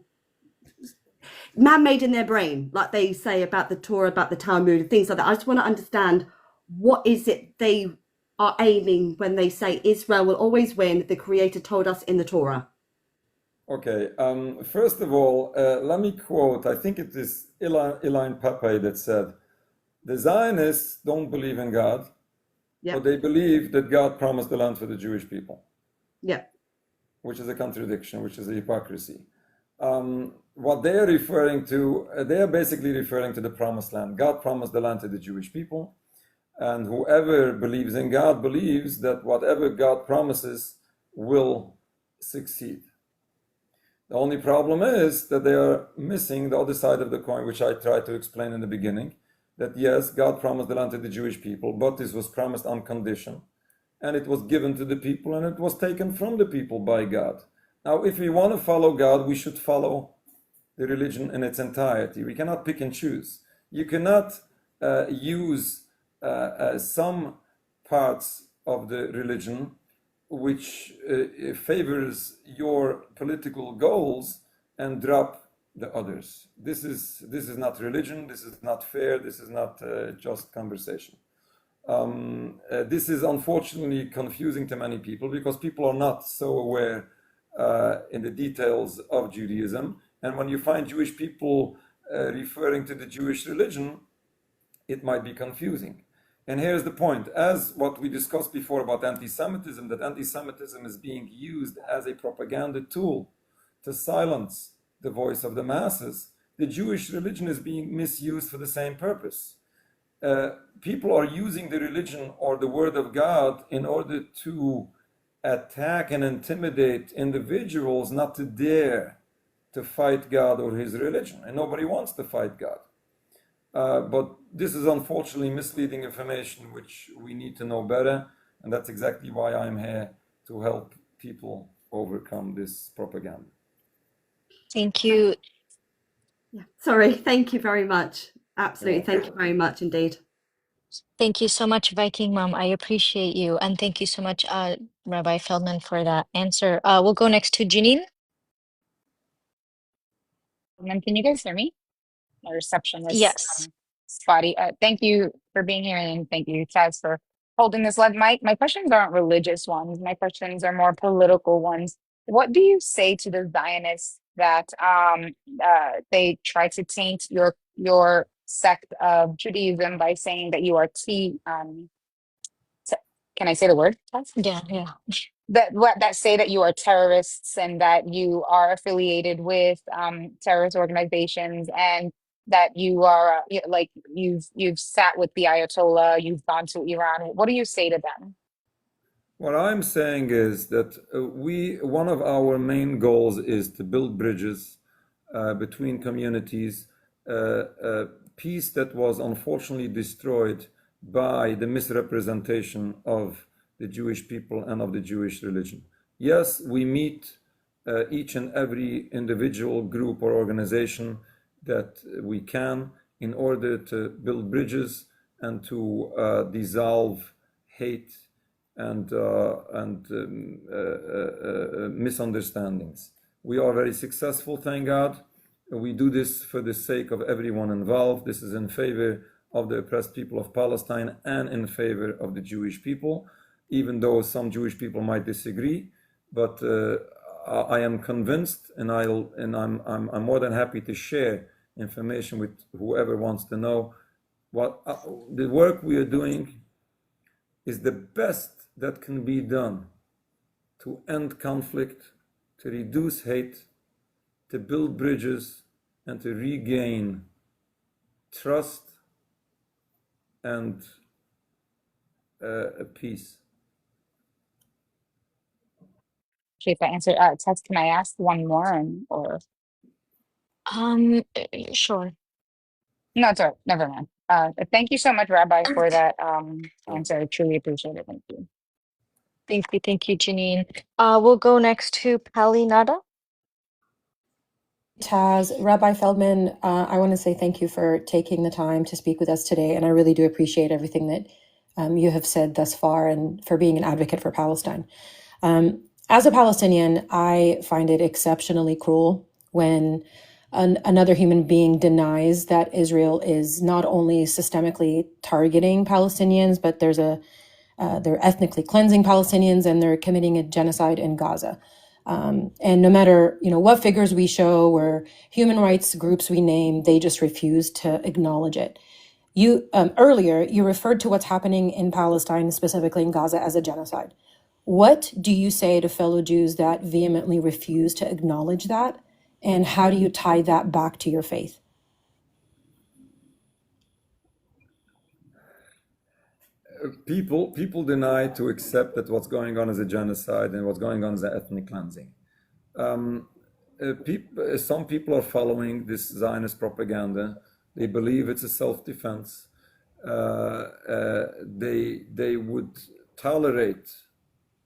man-made in their brain, like they say about the Torah, about the Talmud, and things like that? I just want to understand what is it they are aiming when they say Israel will always win, the Creator told us in the Torah. Okay. First of all, let me quote, I think it is Elaine Pape that said, the Zionists don't believe in God, but they believe that God promised the land for the Jewish people. Yeah. Which is a contradiction, which is a hypocrisy. What they are referring to, they are basically referring to the promised land. God promised the land to the Jewish people, and whoever believes in God believes that whatever God promises will succeed. The only problem is that they are missing the other side of the coin, which I tried to explain in the beginning, that yes, God promised the land to the Jewish people, but this was promised on condition, and it was given to the people, and it was taken from the people by God. Now, if we want to follow God, we should follow the religion in its entirety. We cannot pick and choose. You cannot use some parts of the religion which favors your political goals and drop the others. This is not religion. This is not fair. This is not just conversation. This is unfortunately confusing to many people because people are not so aware in the details of Judaism. And when you find Jewish people referring to the Jewish religion, it might be confusing. And here's the point. As what we discussed before about anti-Semitism, that anti-Semitism is being used as a propaganda tool to silence the voice of the masses, the Jewish religion is being misused for the same purpose. People are using the religion or the word of God in order to attack and intimidate individuals not to dare to fight God or his religion. And nobody wants to fight God. But this is unfortunately misleading information which we need to know better. And that's exactly why I'm here, to help people overcome this propaganda. Thank you. Yeah. Sorry. Thank you very much. Absolutely. Thank you very much indeed. Thank you so much, Viking Mom. I appreciate you. And thank you so much, Rabbi Feldman, for that answer. We'll go next to Janine. Can you guys hear me? My reception was Yes. spotty. Thank you for being here, and thank you, Taz, for holding this live. My questions aren't religious ones. My questions are more political ones. What do you say to the Zionists that they try to taint your sect of Judaism by saying that you are can I say the word, Taz? Yeah. That say that you are terrorists and that you are affiliated with terrorist organizations, and that you are like you've sat with the Ayatollah, you've gone to Iran. What do you say to them? What I'm saying is that one of our main goals is to build bridges between communities, peace that was unfortunately destroyed by the misrepresentation of the Jewish people and of the Jewish religion. Yes, we meet each and every individual group or organization that we can in order to build bridges and to dissolve hate and misunderstandings. We are very successful, thank God. We do this for the sake of everyone involved. This is in favor of the oppressed people of Palestine and in favor of the Jewish people, even though some Jewish people might disagree. But I am convinced, and I'm more than happy to share information with whoever wants to know. What the work we are doing is the best that can be done to end conflict, to reduce hate, to build bridges, and to regain trust and peace. Okay, if I answer, Tess, can I ask one more or? Sure. No, sorry, never mind. Thank you so much, Rabbi, for that answer. I truly appreciate it. Thank you. Thank you, Janine. We'll go next to Palinada. Taz, Rabbi Feldman, I want to say thank you for taking the time to speak with us today, and I really do appreciate everything that you have said thus far and for being an advocate for Palestine. As a Palestinian, I find it exceptionally cruel when another human being denies that Israel is not only systemically targeting Palestinians, but they're ethnically cleansing Palestinians and they're committing a genocide in Gaza. And no matter what figures we show or human rights groups we name, they just refuse to acknowledge it. You earlier you referred to what's happening in Palestine, specifically in Gaza, as a genocide. What do you say to fellow Jews that vehemently refuse to acknowledge that? And how do you tie that back to your faith? People deny to accept that what's going on is a genocide and what's going on is an ethnic cleansing. Some people are following this Zionist propaganda. They believe it's a self-defense. They would tolerate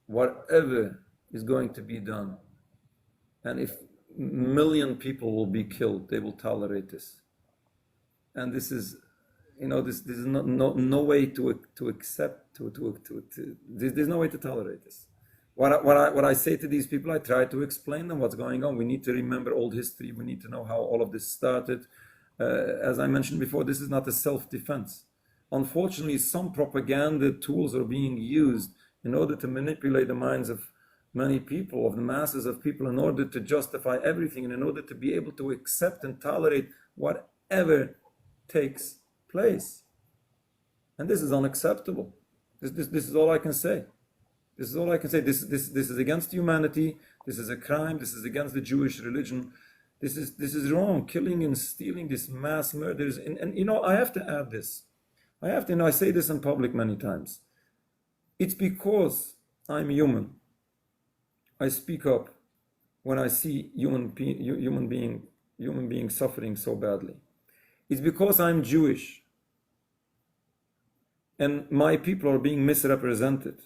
whatever is going to be done. And if a million people will be killed, they will tolerate this. And this is, this is no way to accept, there's no way to tolerate this. What I say to these people, I try to explain them what's going on. We need to remember old history. We need to know how all of this started. As I mentioned before, this is not a self-defense. Unfortunately, some propaganda tools are being used in order to manipulate the minds of many people, of the masses of people, in order to justify everything and in order to be able to accept and tolerate whatever takes place. And this is unacceptable. This is all I can say. This is all I can say. This is against humanity. This is a crime. This is against the Jewish religion. This is wrong. Killing and stealing, this mass murders. And I have to add this. I say this in public many times. It's because I'm human. I speak up when I see human beings suffering so badly. It's because I'm Jewish and my people are being misrepresented.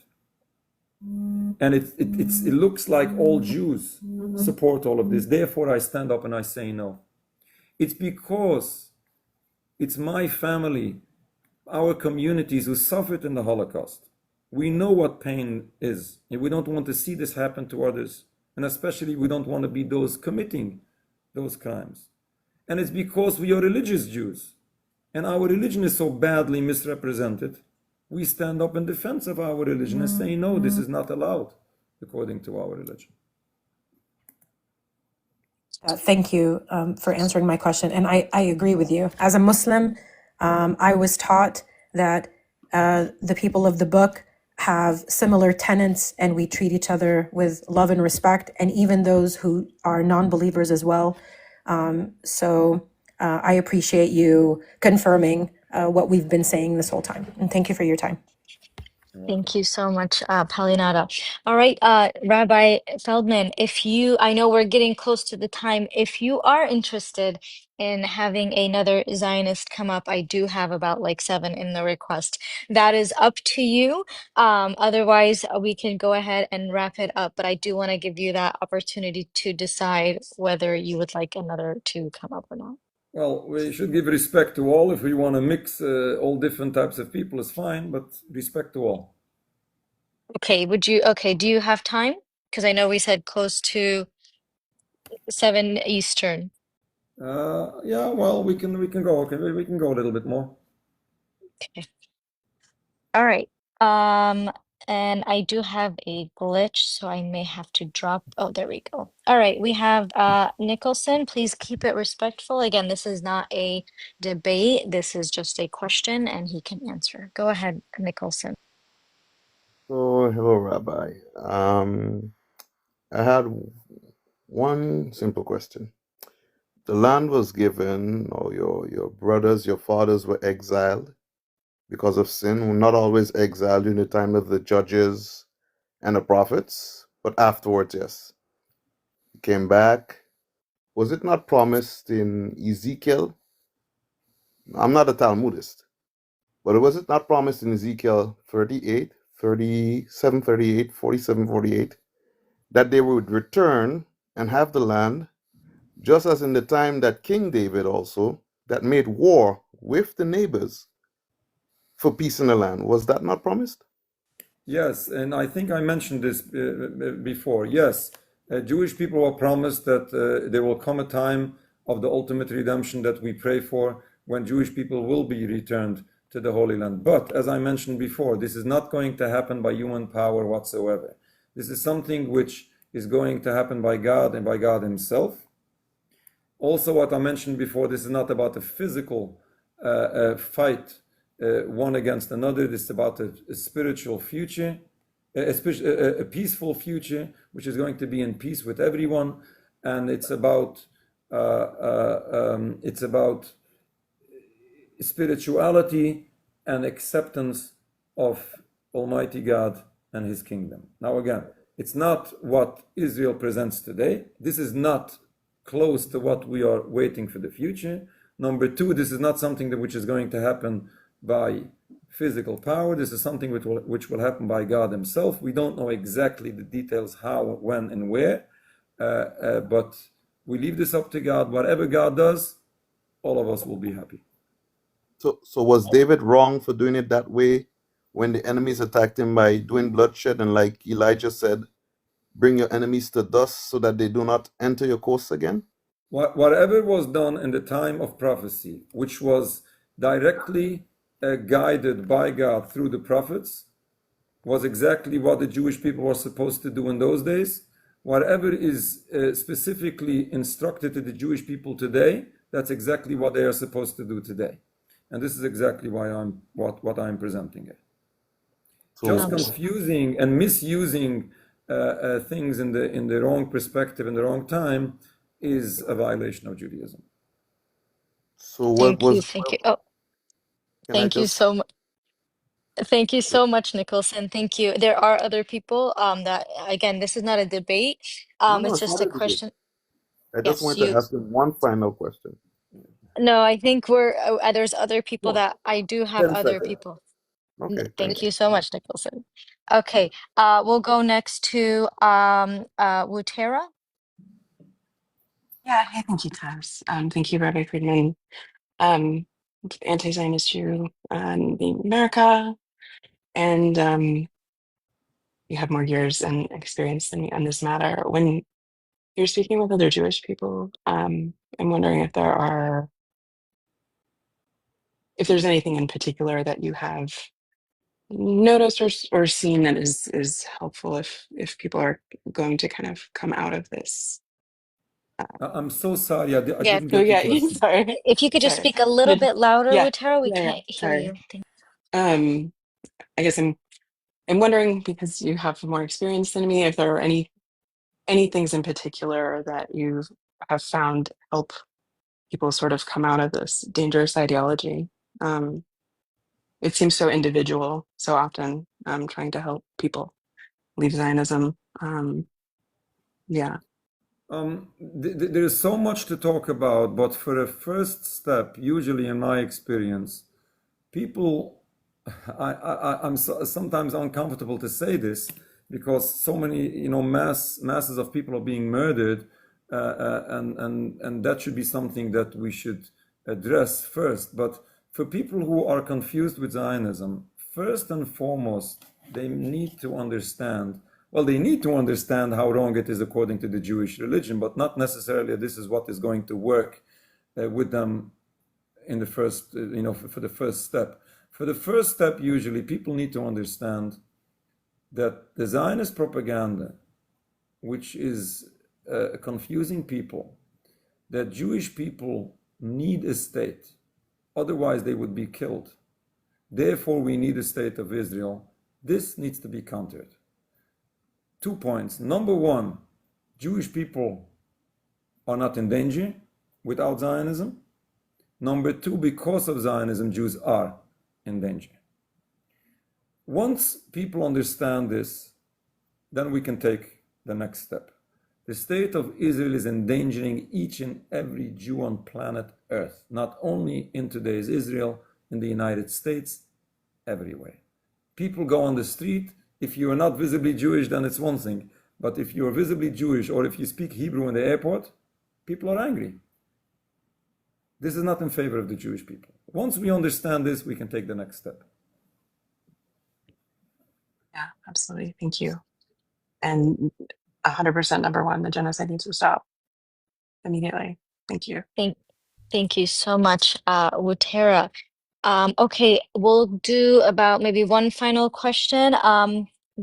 And it looks like all Jews support all of this. Therefore, I stand up and I say no. It's because it's my family, our communities who suffered in the Holocaust. We know what pain is, and we don't want to see this happen to others. And especially, we don't want to be those committing those crimes. And it's because we are religious Jews, and our religion is so badly misrepresented. We stand up in defense of our religion and say, no, this is not allowed according to our religion. Thank you for answering my question. And I agree with you. As a Muslim, I was taught that the people of the book have similar tenets and we treat each other with love and respect, and even those who are non-believers as well. So I appreciate you confirming what we've been saying this whole time. And thank you for your time. Thank you so much, Palinada. All right, Rabbi Feldman, I know we're getting close to the time. If you are interested in having another Zionist come up, I do have about like 7 in the request. That is up to you. Otherwise, we can go ahead and wrap it up. But I do want to give you that opportunity to decide whether you would like another to come up or not. Well, we should give respect to all. If we want to mix all different types of people, is fine, but respect to all. Okay, do you have time? Because I know we said close to 7 Eastern. Yeah, well, we can go. Okay, we can go a little bit more. Okay. All right. And I do have a glitch, so I may have to drop. Oh, there we go. All right, we have Nicholson. Please keep it respectful. Again, this is not a debate. This is just a question, and he can answer. Go ahead, Nicholson. So, hello, Rabbi. I had one simple question. The land was given, or your brothers, your fathers were exiled because of sin. We're not always exiled in the time of the judges and the prophets, but afterwards, yes. Came back. Was it not promised in Ezekiel? I'm not a Talmudist, but was it not promised in Ezekiel 38, 37, 38, 47, 48, that they would return and have the land, just as in the time that King David also, that made war with the neighbors for peace in the land? Was that not promised? Yes, and I think I mentioned this before. Yes, Jewish people were promised that there will come a time of the ultimate redemption that we pray for, when Jewish people will be returned to the Holy Land. But as I mentioned before, this is not going to happen by human power whatsoever. This is something which is going to happen by God and by God Himself. Also, what I mentioned before, this is not about a physical fight one against another. This is about a spiritual future, a peaceful future, which is going to be in peace with everyone, and it's about spirituality and acceptance of Almighty God and His kingdom. Now, again, it's not what Israel presents today. This is not close to what we are waiting for the future. Number two, this is not something which is going to happen by physical power. This is something which will happen by God Himself. We don't know exactly the details, how, when, and where, but we leave this up to God. Whatever God does, all of us will be happy. So was David wrong for doing it that way when the enemies attacked him by doing bloodshed, and like Elijah said, bring your enemies to dust so that they do not enter your coasts again? Whatever was done in the time of prophecy, which was directly guided by God through the prophets, was exactly what the Jewish people were supposed to do in those days. Whatever is specifically instructed to the Jewish people today, that's exactly what they are supposed to do today. And this is exactly why what I'm presenting here. Just confusing and misusing things in the wrong perspective in the wrong time is a violation of Judaism. So what was? Thank you. Oh, thank you so much. Thank you so much, Nicholson. Thank you. There are other people that, again, this is not a debate. No, It's it's just not a a debate. question. I just Yes, wanted to ask him one final question. No, I think there's other people that I do have 10 other seconds. people. Okay, Thank thank you so much, Nicholson. Okay, we'll go next to Wutera. Yeah, hey, thank you, Tabs. Thank you, Rabbi Friedman. Anti-Zionist Jew in America, and you have more years and experience than me on this matter. When you're speaking with other Jewish people, I'm wondering if there's anything in particular that you have noticed or seen that is helpful if people are going to kind of come out of this. I'm so sorry, I Yeah. didn't Oh get the yeah, question. sorry. If you could just Sorry. speak a little bit louder, Yeah, Wutera, we yeah. can't hear Sorry. you. I guess I'm wondering, because you have more experience than me, if there are any things in particular that you have found help people sort of come out of this dangerous ideology. It seems so individual so often, trying to help people leave Zionism. Yeah. There's so much to talk about, but for a first step, usually in my experience, people, I'm sometimes uncomfortable to say this because so many, masses of people are being murdered, and that should be something that we should address first. But for people who are confused with Zionism, first and foremost, they need to understand. Well, they need to understand how wrong it is according to the Jewish religion, but not necessarily this is what is going to work with them in the first, for the first step. For the first step, usually people need to understand that the Zionist propaganda, which is confusing people, that Jewish people need a state, otherwise they would be killed. Therefore, we need a state of Israel. This needs to be countered. 2 points. Number one, Jewish people are not in danger without Zionism. Number two, because of Zionism, Jews are in danger. Once people understand this, then we can take the next step. The state of Israel is endangering each and every Jew on planet Earth, not only in today's Israel, in the United States, everywhere. People go on the street. If you are not visibly Jewish, then it's one thing. But if you are visibly Jewish, or if you speak Hebrew in the airport, people are angry. This is not in favor of the Jewish people. Once we understand this, we can take the next step. Yeah, absolutely. Thank you. And 100% number one, the genocide needs to stop immediately. Thank you. Thank you so much, Wutera. Okay, we'll do about maybe one final question.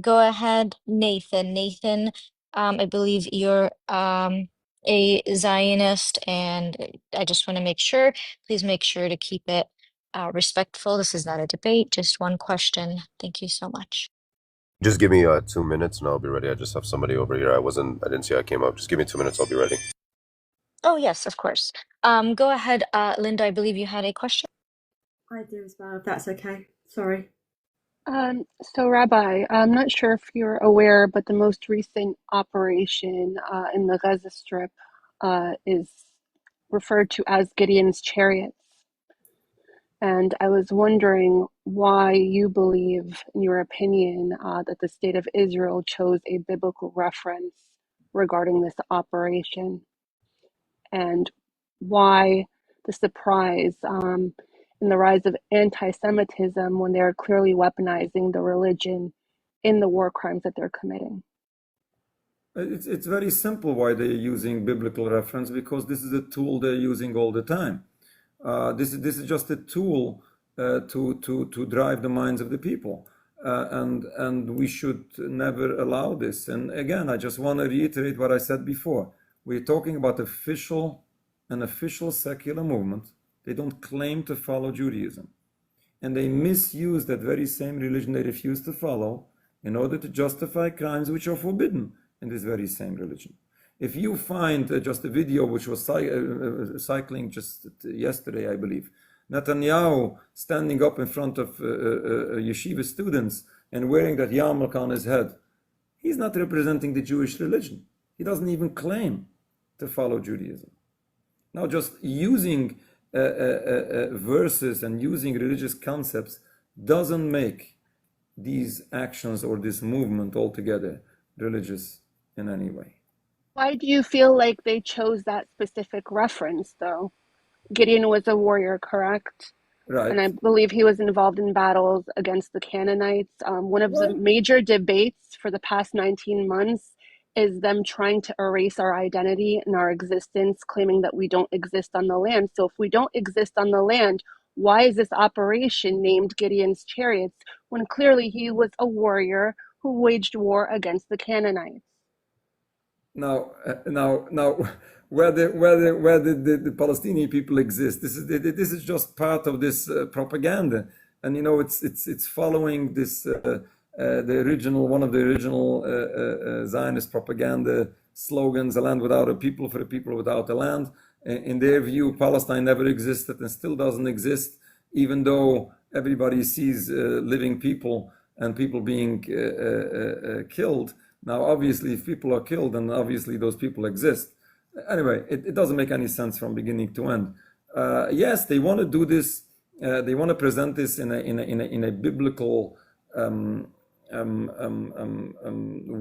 Go ahead, Nathan. Nathan, I believe you're a Zionist, and I just want to make sure, please make sure to keep it respectful. This is not a debate, just one question. Thank you so much. Just give me 2 minutes and I'll be ready. I just have somebody over here. I didn't see I came up. Just give me 2 minutes. I'll be ready. Oh, yes, of course. Go ahead, Linda, I believe you had a question. I do as well, if that's okay. Sorry. So, Rabbi, I'm not sure if you're aware, but the most recent operation in the Gaza Strip is referred to as Gideon's Chariots. And I was wondering why you believe, in your opinion, that the state of Israel chose a biblical reference regarding this operation, and why the surprise in the rise of anti-Semitism when they are clearly weaponizing the religion in the war crimes that they're committing. It's very simple why they're using biblical reference, because this is a tool they're using all the time. This is just a tool to drive the minds of the people, and we should never allow this. And again, I just want to reiterate what I said before. We're talking about an official secular movement. They don't claim to follow Judaism, and they misuse that very same religion they refuse to follow in order to justify crimes which are forbidden in this very same religion. If you find just a video which was cycling just yesterday, I believe, Netanyahu standing up in front of yeshiva students and wearing that yarmulke on his head, he's not representing the Jewish religion. He doesn't even claim to follow Judaism. Now, just using verses and using religious concepts doesn't make these actions or this movement altogether religious in any way. Why do you feel like they chose that specific reference, though? Gideon was a warrior, correct? Right. And I believe he was involved in battles against the Canaanites. One of the Right. major debates for the past 19 months is them trying to erase our identity and our existence, claiming that we don't exist on the land. So if we don't exist on the land, why is this operation named Gideon's Chariots when clearly he was a warrior who waged war against the Canaanites? Now, where the Palestinian people exist, this is just part of this propaganda, and it's following this one of the original Zionist propaganda slogans: "A land without a people for a people without a land." In their view, Palestine never existed and still doesn't exist, even though everybody sees living people and people being killed. Now, obviously, if people are killed, then obviously those people exist. Anyway, it doesn't make any sense from beginning to end. Yes, they want to do this. They want to present this in a biblical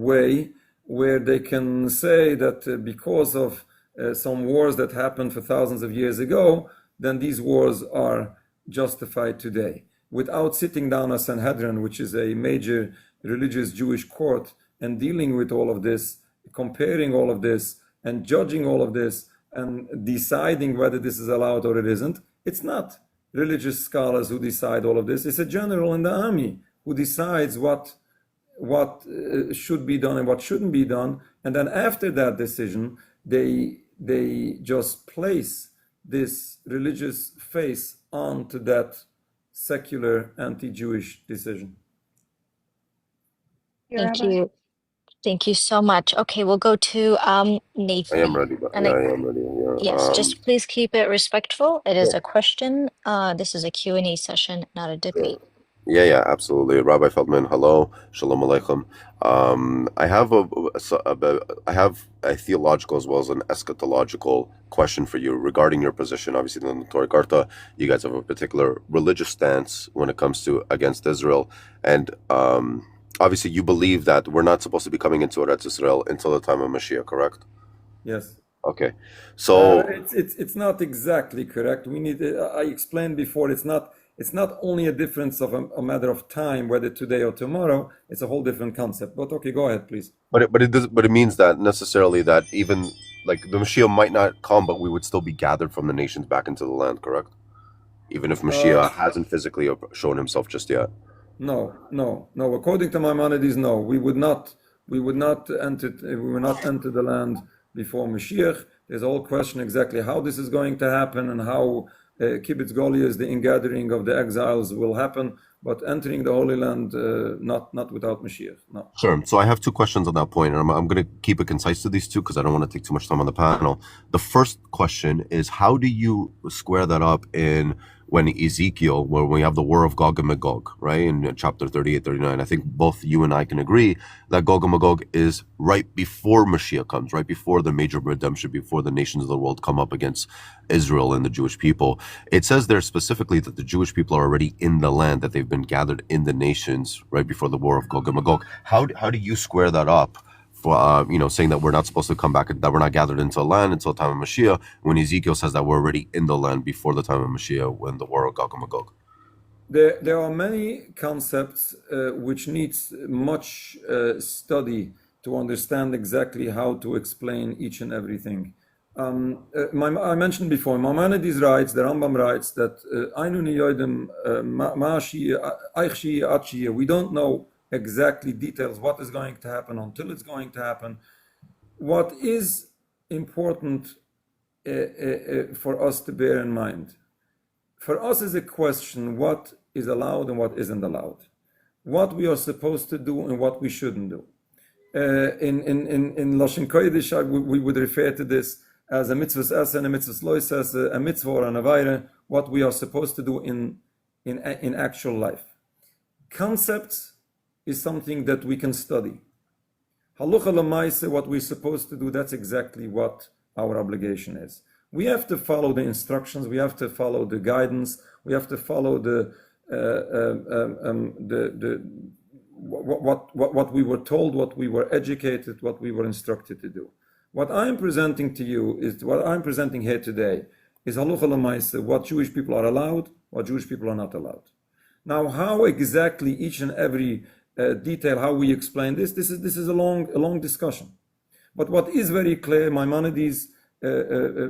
way, where they can say that because of some wars that happened for thousands of years ago, then these wars are justified today, without sitting down a Sanhedrin, which is a major religious Jewish court, and dealing with all of this, comparing all of this, and judging all of this, and deciding whether this is allowed or it isn't. It's not religious scholars who decide all of this. It's a general in the army who decides what should be done and what shouldn't be done. And then after that decision, they just place this religious face onto that secular anti-Jewish decision. Thank you. Thank you so much. Okay, we'll go to Nathan. I am ready. And I am ready. Yeah. yes, just please keep it respectful. It is Yeah. a question. This is a Q&A session, not a debate. Yeah, absolutely. Rabbi Feldman, hello, shalom aleichem. I have a theological as well as an eschatological question for you regarding your position. Obviously, in the Neturei Karta, you guys have a particular religious stance when it comes to against Israel, and obviously, you believe that we're not supposed to be coming into Eretz Israel until the time of Mashiach, correct? Yes. Okay. So it's not exactly correct. We need. I explained before. It's not only a difference of a matter of time, whether today or tomorrow. It's a whole different concept. But okay, go ahead, please. But it means that necessarily that even like the Mashiach might not come, but we would still be gathered from the nations back into the land, correct? Even if Mashiach hasn't physically shown himself just yet. No. According to Maimonides, no. We would not enter the land before Mashiach. There's a whole question exactly how this is going to happen and how Kibbutz Goliath is the ingathering of the exiles will happen. But entering the Holy Land, not without Mashiach. No. Sure. So I have two questions on that point, and I'm going to keep it concise to these two because I don't want to take too much time on the panel. The first question is, how do you square that up in when Ezekiel, where we have the war of Gog and Magog, right, in chapter 38, 39, I think both you and I can agree that Gog and Magog is right before Mashiach comes, right before the major redemption, before the nations of the world come up against Israel and the Jewish people. It says there specifically that the Jewish people are already in the land, that they've been gathered in the nations right before the war of Gog and Magog. How do you square that up? For saying that we're not supposed to come back, that we're not gathered into the land until the time of Mashiach, when Ezekiel says that we're already in the land before the time of Mashiach, when the war of Gog and Magog. There are many concepts which needs much study to understand exactly how to explain each and everything. I mentioned before, Maimonides writes, the Rambam writes that we don't know exactly details what is going to happen until it's going to happen. What is important for us to bear in mind, for us is a question what is allowed and what isn't allowed, what we are supposed to do and what we shouldn't do. In Lashon Kodesh, we would refer to this as a mitzvahs asa and a mitzvahs lo asa, a mitzvah or an avayra, what we are supposed to do in actual life. Concepts is something that we can study. Halucha l'maaseh, what we're supposed to do, that's exactly what our obligation is. We have to follow the instructions, we have to follow the guidance, we have to follow what we were told, what we were educated, what we were instructed to do. What I'm presenting to you is, what I'm presenting here today is halucha l'maaseh, what Jewish people are allowed, what Jewish people are not allowed. Now, how exactly each and every detail, how we explain this is a long discussion. But what is very clear, Maimonides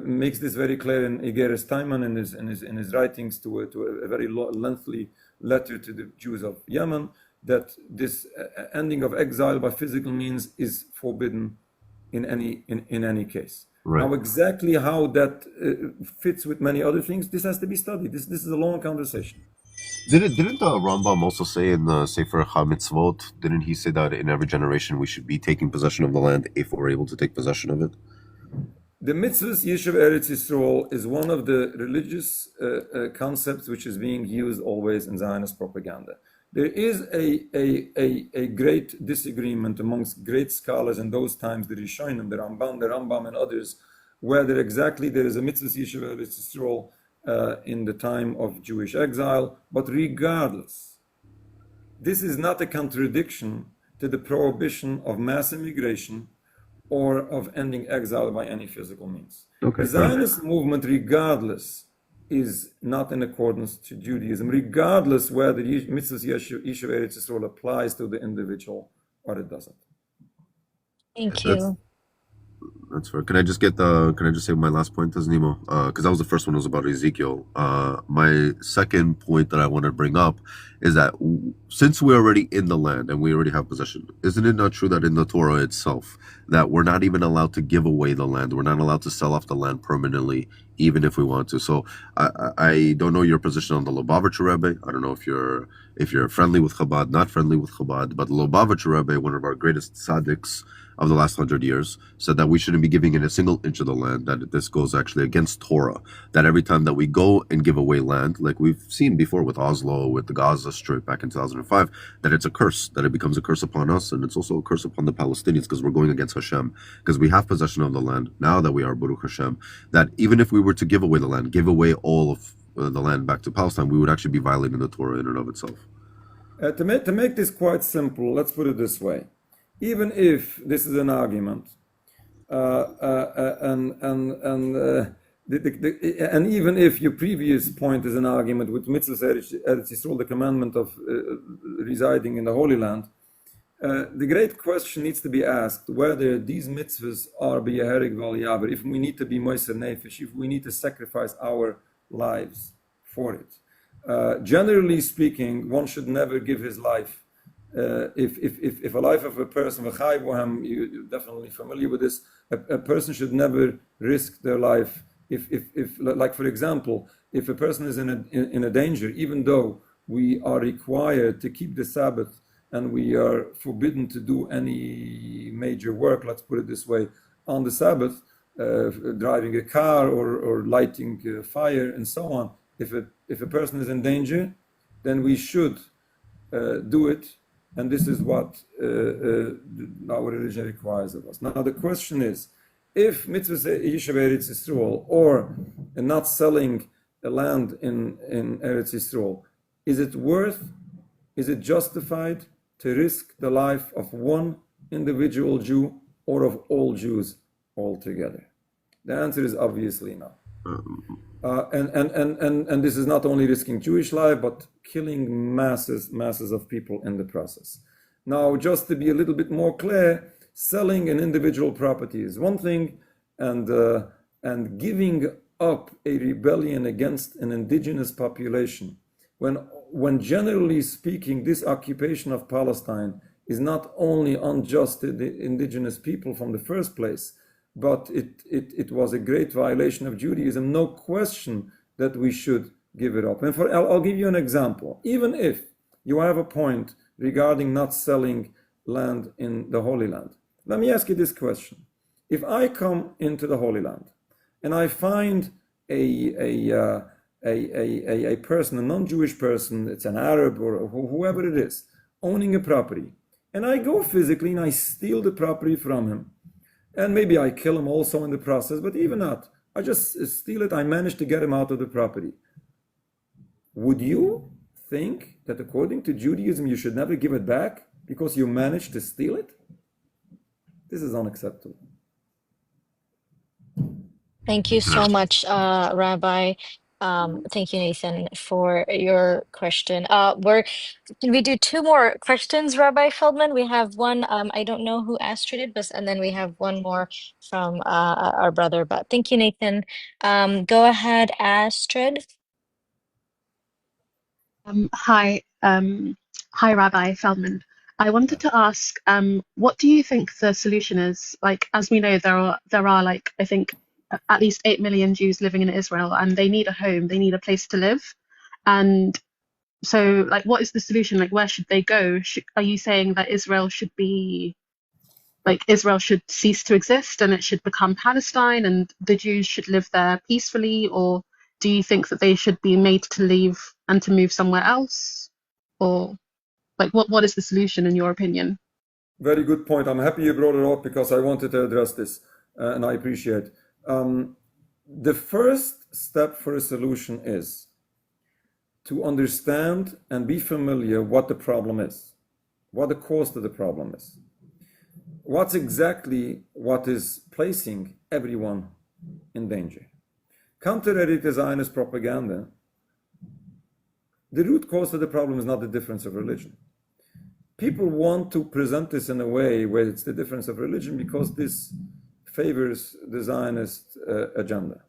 makes this very clear in Igeres Taiman in his writings to a very lengthy letter to the Jews of Yemen, that this ending of exile by physical means is forbidden in any case. Right. Now, exactly how that fits with many other things, this has to be studied. This is a long conversation. Didn't the Rambam also say in the Sefer HaMitzvot, didn't he say that in every generation we should be taking possession of the land if we're able to take possession of it? The mitzvahs Yishuv Eretz Yisrael is one of the religious concepts which is being used always in Zionist propaganda. There is a great disagreement amongst great scholars in those times, the Rishonim, the Rambam, and others, whether exactly there is a mitzvah Yishuv Eretz Yisrael in the time of Jewish exile. But regardless, this is not a contradiction to the prohibition of mass immigration or of ending exile by any physical means. Okay, The Zionist movement, regardless, is not in accordance to Judaism, regardless whether mitzvah Yishuv Eretz Yisrael applies to the individual or it doesn't. Thank That's you. That's fair. Can I just say my last point, Nemo? Because that was the first one, was about Ezekiel. My second point that I want to bring up is that since we're already in the land and we already have possession, isn't it not true that in the Torah itself that we're not even allowed to give away the land? We're not allowed to sell off the land permanently, even if we want to. So I don't know your position on the Lubavitcher Rebbe. I don't know if you're friendly with Chabad, not friendly with Chabad, but the Lubavitcher Rebbe, one of our greatest tzaddiks of the last 100 years, said that we shouldn't be giving in a single inch of the land, that this goes actually against Torah, that every time that we go and give away land, like we've seen before with Oslo, with the Gaza Strip back in 2005, that it's a curse, that it becomes a curse upon us, and it's also a curse upon the Palestinians, because we're going against Hashem, because we have possession of the land, now that we are Baruch Hashem, that even if we were to give away the land, give away all of the land back to Palestine, we would actually be violating the Torah in and of itself. To make this quite simple, let's put it this way. Even if this is an argument, and even if your previous point is an argument with mitzvah Eretz Yisrael, the commandment of residing in the Holy Land, the great question needs to be asked whether these mitzvahs are b'yaherig v'al yaver, if we need to be moiser nefesh, if we need to sacrifice our lives for it. Generally speaking, one should never give his life. If a life of a person, you're definitely familiar with this, a person should never risk their life. If like for example, if a person is in a danger, even though we are required to keep the Sabbath and we are forbidden to do any major work, let's put it this way, on the Sabbath, driving a car or lighting fire and so on. If a person is in danger, then we should do it. And this is what our religion requires of us. Now the question is, if mitzvah Yishuv Eretz Yisrael or not selling the land in Eretz Yisrael, is it justified to risk the life of one individual Jew or of all Jews altogether? The answer is obviously no. And this is not only risking Jewish life, but killing masses of people in the process. Now, just to be a little bit more clear, selling an individual property is one thing, and giving up a rebellion against an indigenous population, when generally speaking, this occupation of Palestine is not only unjust to the indigenous people from the first place, but it was a great violation of Judaism. No question that we should give it up. And I'll give you an example. Even if you have a point regarding not selling land in the Holy Land, let me ask you this question. If I come into the Holy Land and I find a person, a non-Jewish person, it's an Arab or whoever it is, owning a property, and I go physically and I steal the property from him, and maybe I kill him also in the process, but even not, I just steal it, I manage to get him out of the property. Would you think that according to Judaism you should never give it back because you managed to steal it? This is unacceptable. Thank you so much, Rabbi. Thank you, Nathan, for your question. Can we do two more questions, Rabbi Feldman? We have one, I don't know who asked it, but and then we have one more from our brother. But thank you, Nathan. Go ahead, Astrid. Hi, Rabbi Feldman. I wanted to ask, what do you think the solution is? Like, as we know, there are like, I think, at least 8 million Jews living in Israel, and they need a home, they need a place to live. And so, like, what is the solution? Like, where should they go? Are you saying that Israel should be like Israel should cease to exist and it should become Palestine and the Jews should live there peacefully? Or do you think that they should be made to leave and to move somewhere else? Or like what is the solution in your opinion? Very good point. I'm happy you brought it up because I wanted to address this, and I appreciate. The first step for a solution is to understand and be familiar what the problem is, what the cause of the problem is. What's exactly what is placing everyone in danger? Contrary to Zionist propaganda, the root cause of the problem is not the difference of religion. People want to present this in a way where it's the difference of religion because this favors the Zionist agenda.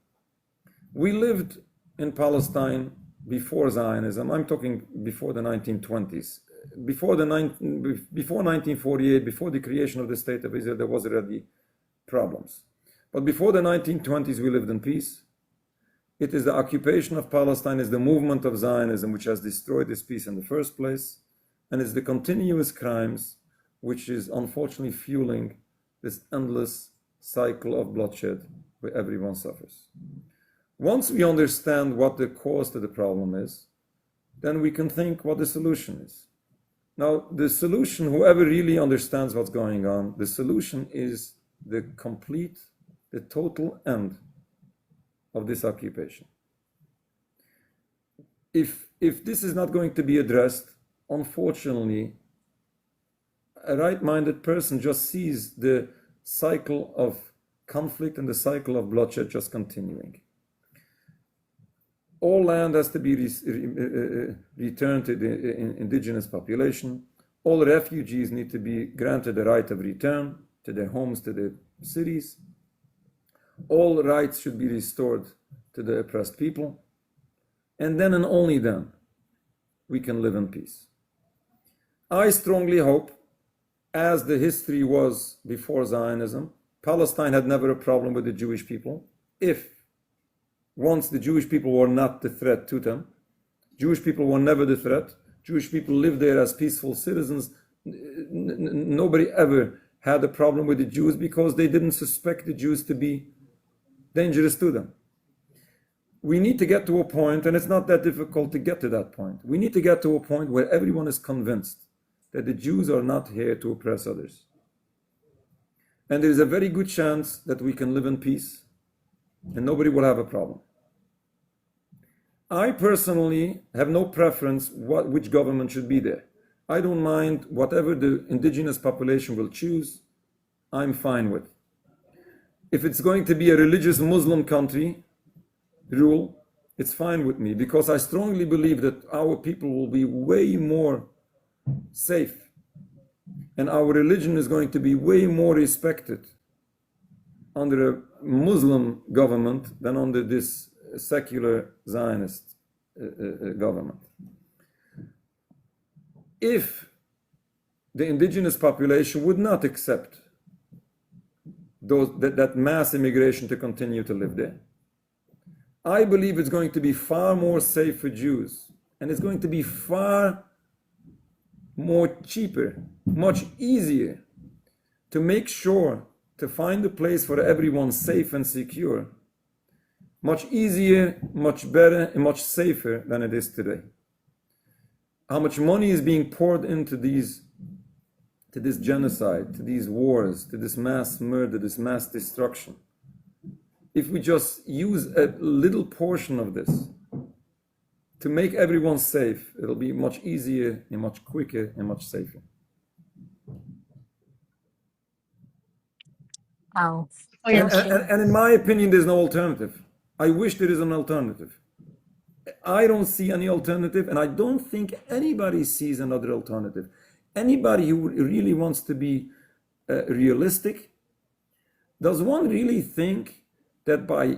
We lived in Palestine before Zionism. I'm talking before the 1920s. Before 1948, before the creation of the State of Israel, there was already problems. But before the 1920s, we lived in peace. It is the occupation of Palestine, is the movement of Zionism which has destroyed this peace in the first place. And it's the continuous crimes which is unfortunately fueling this endless cycle of bloodshed where everyone suffers. Once we understand what the cause of the problem is, then we can think what the solution is. Now, the solution, whoever really understands what's going on, the solution is the total end of this occupation. If this is not going to be addressed, unfortunately, a right-minded person just sees the cycle of conflict and the cycle of bloodshed just continuing. All land has to be returned to the indigenous population. All refugees need to be granted the right of return to their homes, to their cities. All rights should be restored to the oppressed people. And then and only then we can live in peace. I strongly hope, as the history was before Zionism, Palestine had never a problem with the Jewish people. If once the Jewish people were not the threat to them, Jewish people were never the threat. Jewish people lived there as peaceful citizens. Nobody ever had a problem with the Jews because they didn't suspect the Jews to be dangerous to them. We need to get to a point, and it's not that difficult to get to that point. We need to get to a point where everyone is convinced that the Jews are not here to oppress others. And there is a very good chance that we can live in peace and nobody will have a problem. I personally have no preference which government should be there. I don't mind whatever the indigenous population will choose, I'm fine with. If it's going to be a religious Muslim country rule, it's fine with me because I strongly believe that our people will be way more safe and our religion is going to be way more respected under a Muslim government than under this secular Zionist government. If the indigenous population would not accept that mass immigration to continue to live there, I believe it's going to be far more safe for Jews, and it's going to be far more cheaper, much easier to make sure to find a place for everyone safe and secure, much easier, much better, and much safer than it is today. How much money is being poured into this genocide, to these wars, to this mass murder, this mass destruction. If we just use a little portion of this to make everyone safe, it'll be much easier and much quicker and much safer. Oh, And in my opinion, there's no alternative. I wish there is an alternative. I don't see any alternative, and I don't think anybody sees another alternative. Anybody who really wants to be realistic, does one really think that by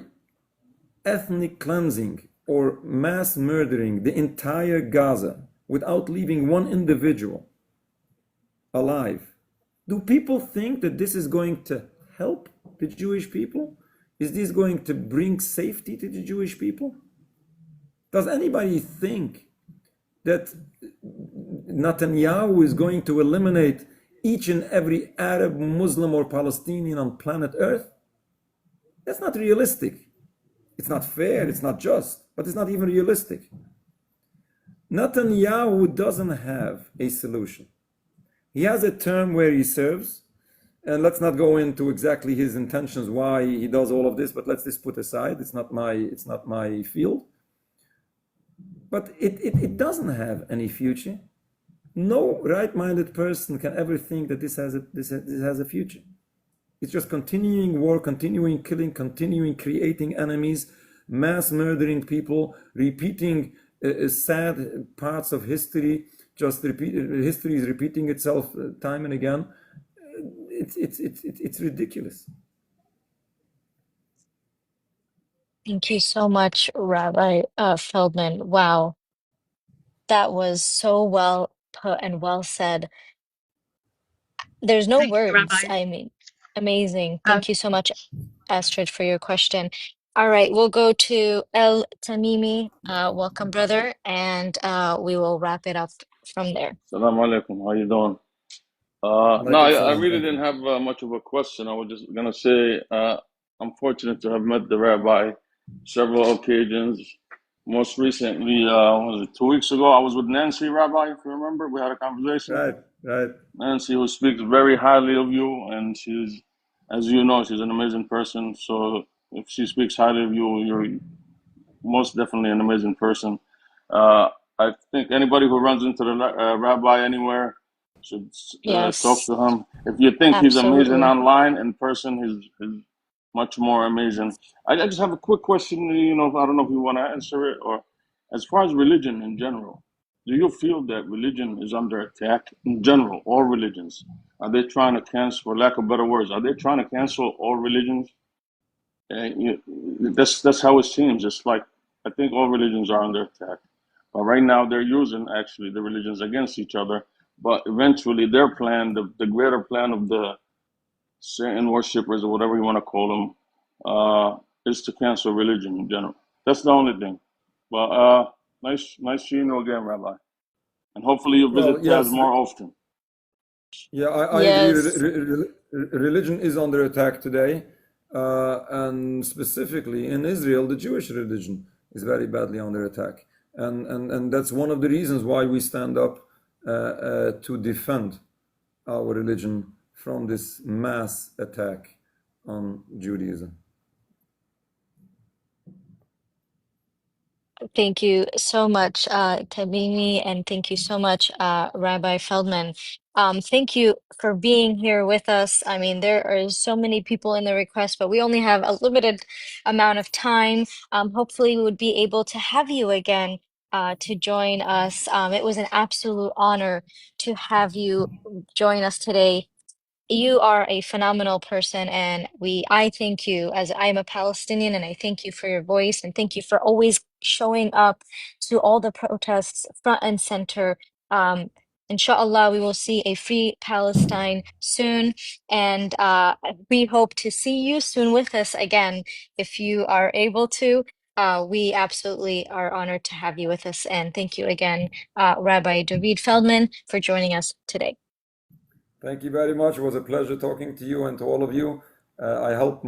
ethnic cleansing or mass murdering the entire Gaza without leaving one individual alive, do people think that this is going to help the Jewish people? Is this going to bring safety to the Jewish people? Does anybody think that Netanyahu is going to eliminate each and every Arab, Muslim, or Palestinian on planet Earth? That's not realistic. It's not fair, it's not just, but it's not even realistic. Netanyahu doesn't have a solution. He has a term where he serves, and let's not go into exactly his intentions, why he does all of this, but let's just put aside. It's not my field. But it doesn't have any future. No right-minded person can ever think that this has a future. It's just continuing war, continuing killing, continuing creating enemies, mass murdering people, repeating sad parts of history. History is repeating itself time and again. It's ridiculous. Thank you so much, Rabbi Feldman. Wow, that was so well put and well said. There's no Thank you, words. Rabbi. I mean, amazing. Um, Thank you so much, Astrid, for your question. All right, we'll go to El Tamimi. Welcome, brother, and we will wrap it up from there. Assalamu alaikum. How you doing? No, Alaikum I salam. really Thank you. didn't have much of a question. I was just gonna say I'm fortunate to have met the rabbi several occasions. Most recently, was it 2 weeks ago? I was with Nancy, Rabbi. If you remember, we had a conversation. Right. Nancy, who speaks very highly of you, and she's, as you know, she's an amazing person. So if she speaks highly of you, you're most definitely an amazing person. I think anybody who runs into the rabbi anywhere should talk Yes, to him. If you think he's amazing absolutely. online, in person, he's much more amazing. I just have a quick question. I don't know if you want to answer it, or as far as religion in general, do you feel that religion is under attack in general? All religions, are they trying to cancel, for lack of better words, are they trying to cancel all religions? That's how it seems. It's like I think all religions are under attack, but right now they're using actually the religions against each other. But eventually, their plan, the greater plan of the Satan worshippers or whatever you want to call them, is to cancel religion in general. That's the only thing. But nice seeing you again, Rabbi, and hopefully you Well, visit Taz yes. more often. Yeah, I agree. Yes, Religion is under attack today, and specifically in Israel, the Jewish religion is very badly under attack, and that's one of the reasons why we stand up to defend our religion from this mass attack on Judaism. thank you so much, Tamimi, and thank you so much, Rabbi Feldman. Thank you for being here with us. I mean, there are so many people in the request, but we only have a limited amount of time. Hopefully, we would be able to have you again to join us. It was an absolute honor to have you join us today. You are a phenomenal person, and I thank you, as I am a Palestinian, and I thank you for your voice, and thank you for always showing up to all the protests front and center. Inshallah, we will see a free Palestine soon, and we hope to see you soon with us again if you are able to. We absolutely are honored to have you with us, and thank you again, Rabbi Dovid Feldman, for joining us today. Thank you very much. It was a pleasure talking to you and to all of you. I hope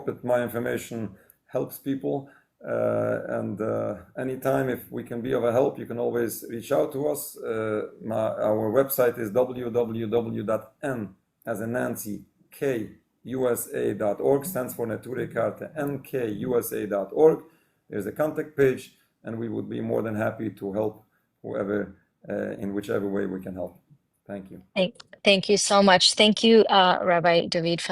that my information helps people. And anytime, if we can be of a help, you can always reach out to us. Our website is www.n as in Nancy kusa.org, stands for Neturei Karta, nkusa.org. There's a contact page, and we would be more than happy to help whoever in whichever way we can help. Thank you. Thank you so much. Thank you, Rabbi Dovid Feldman.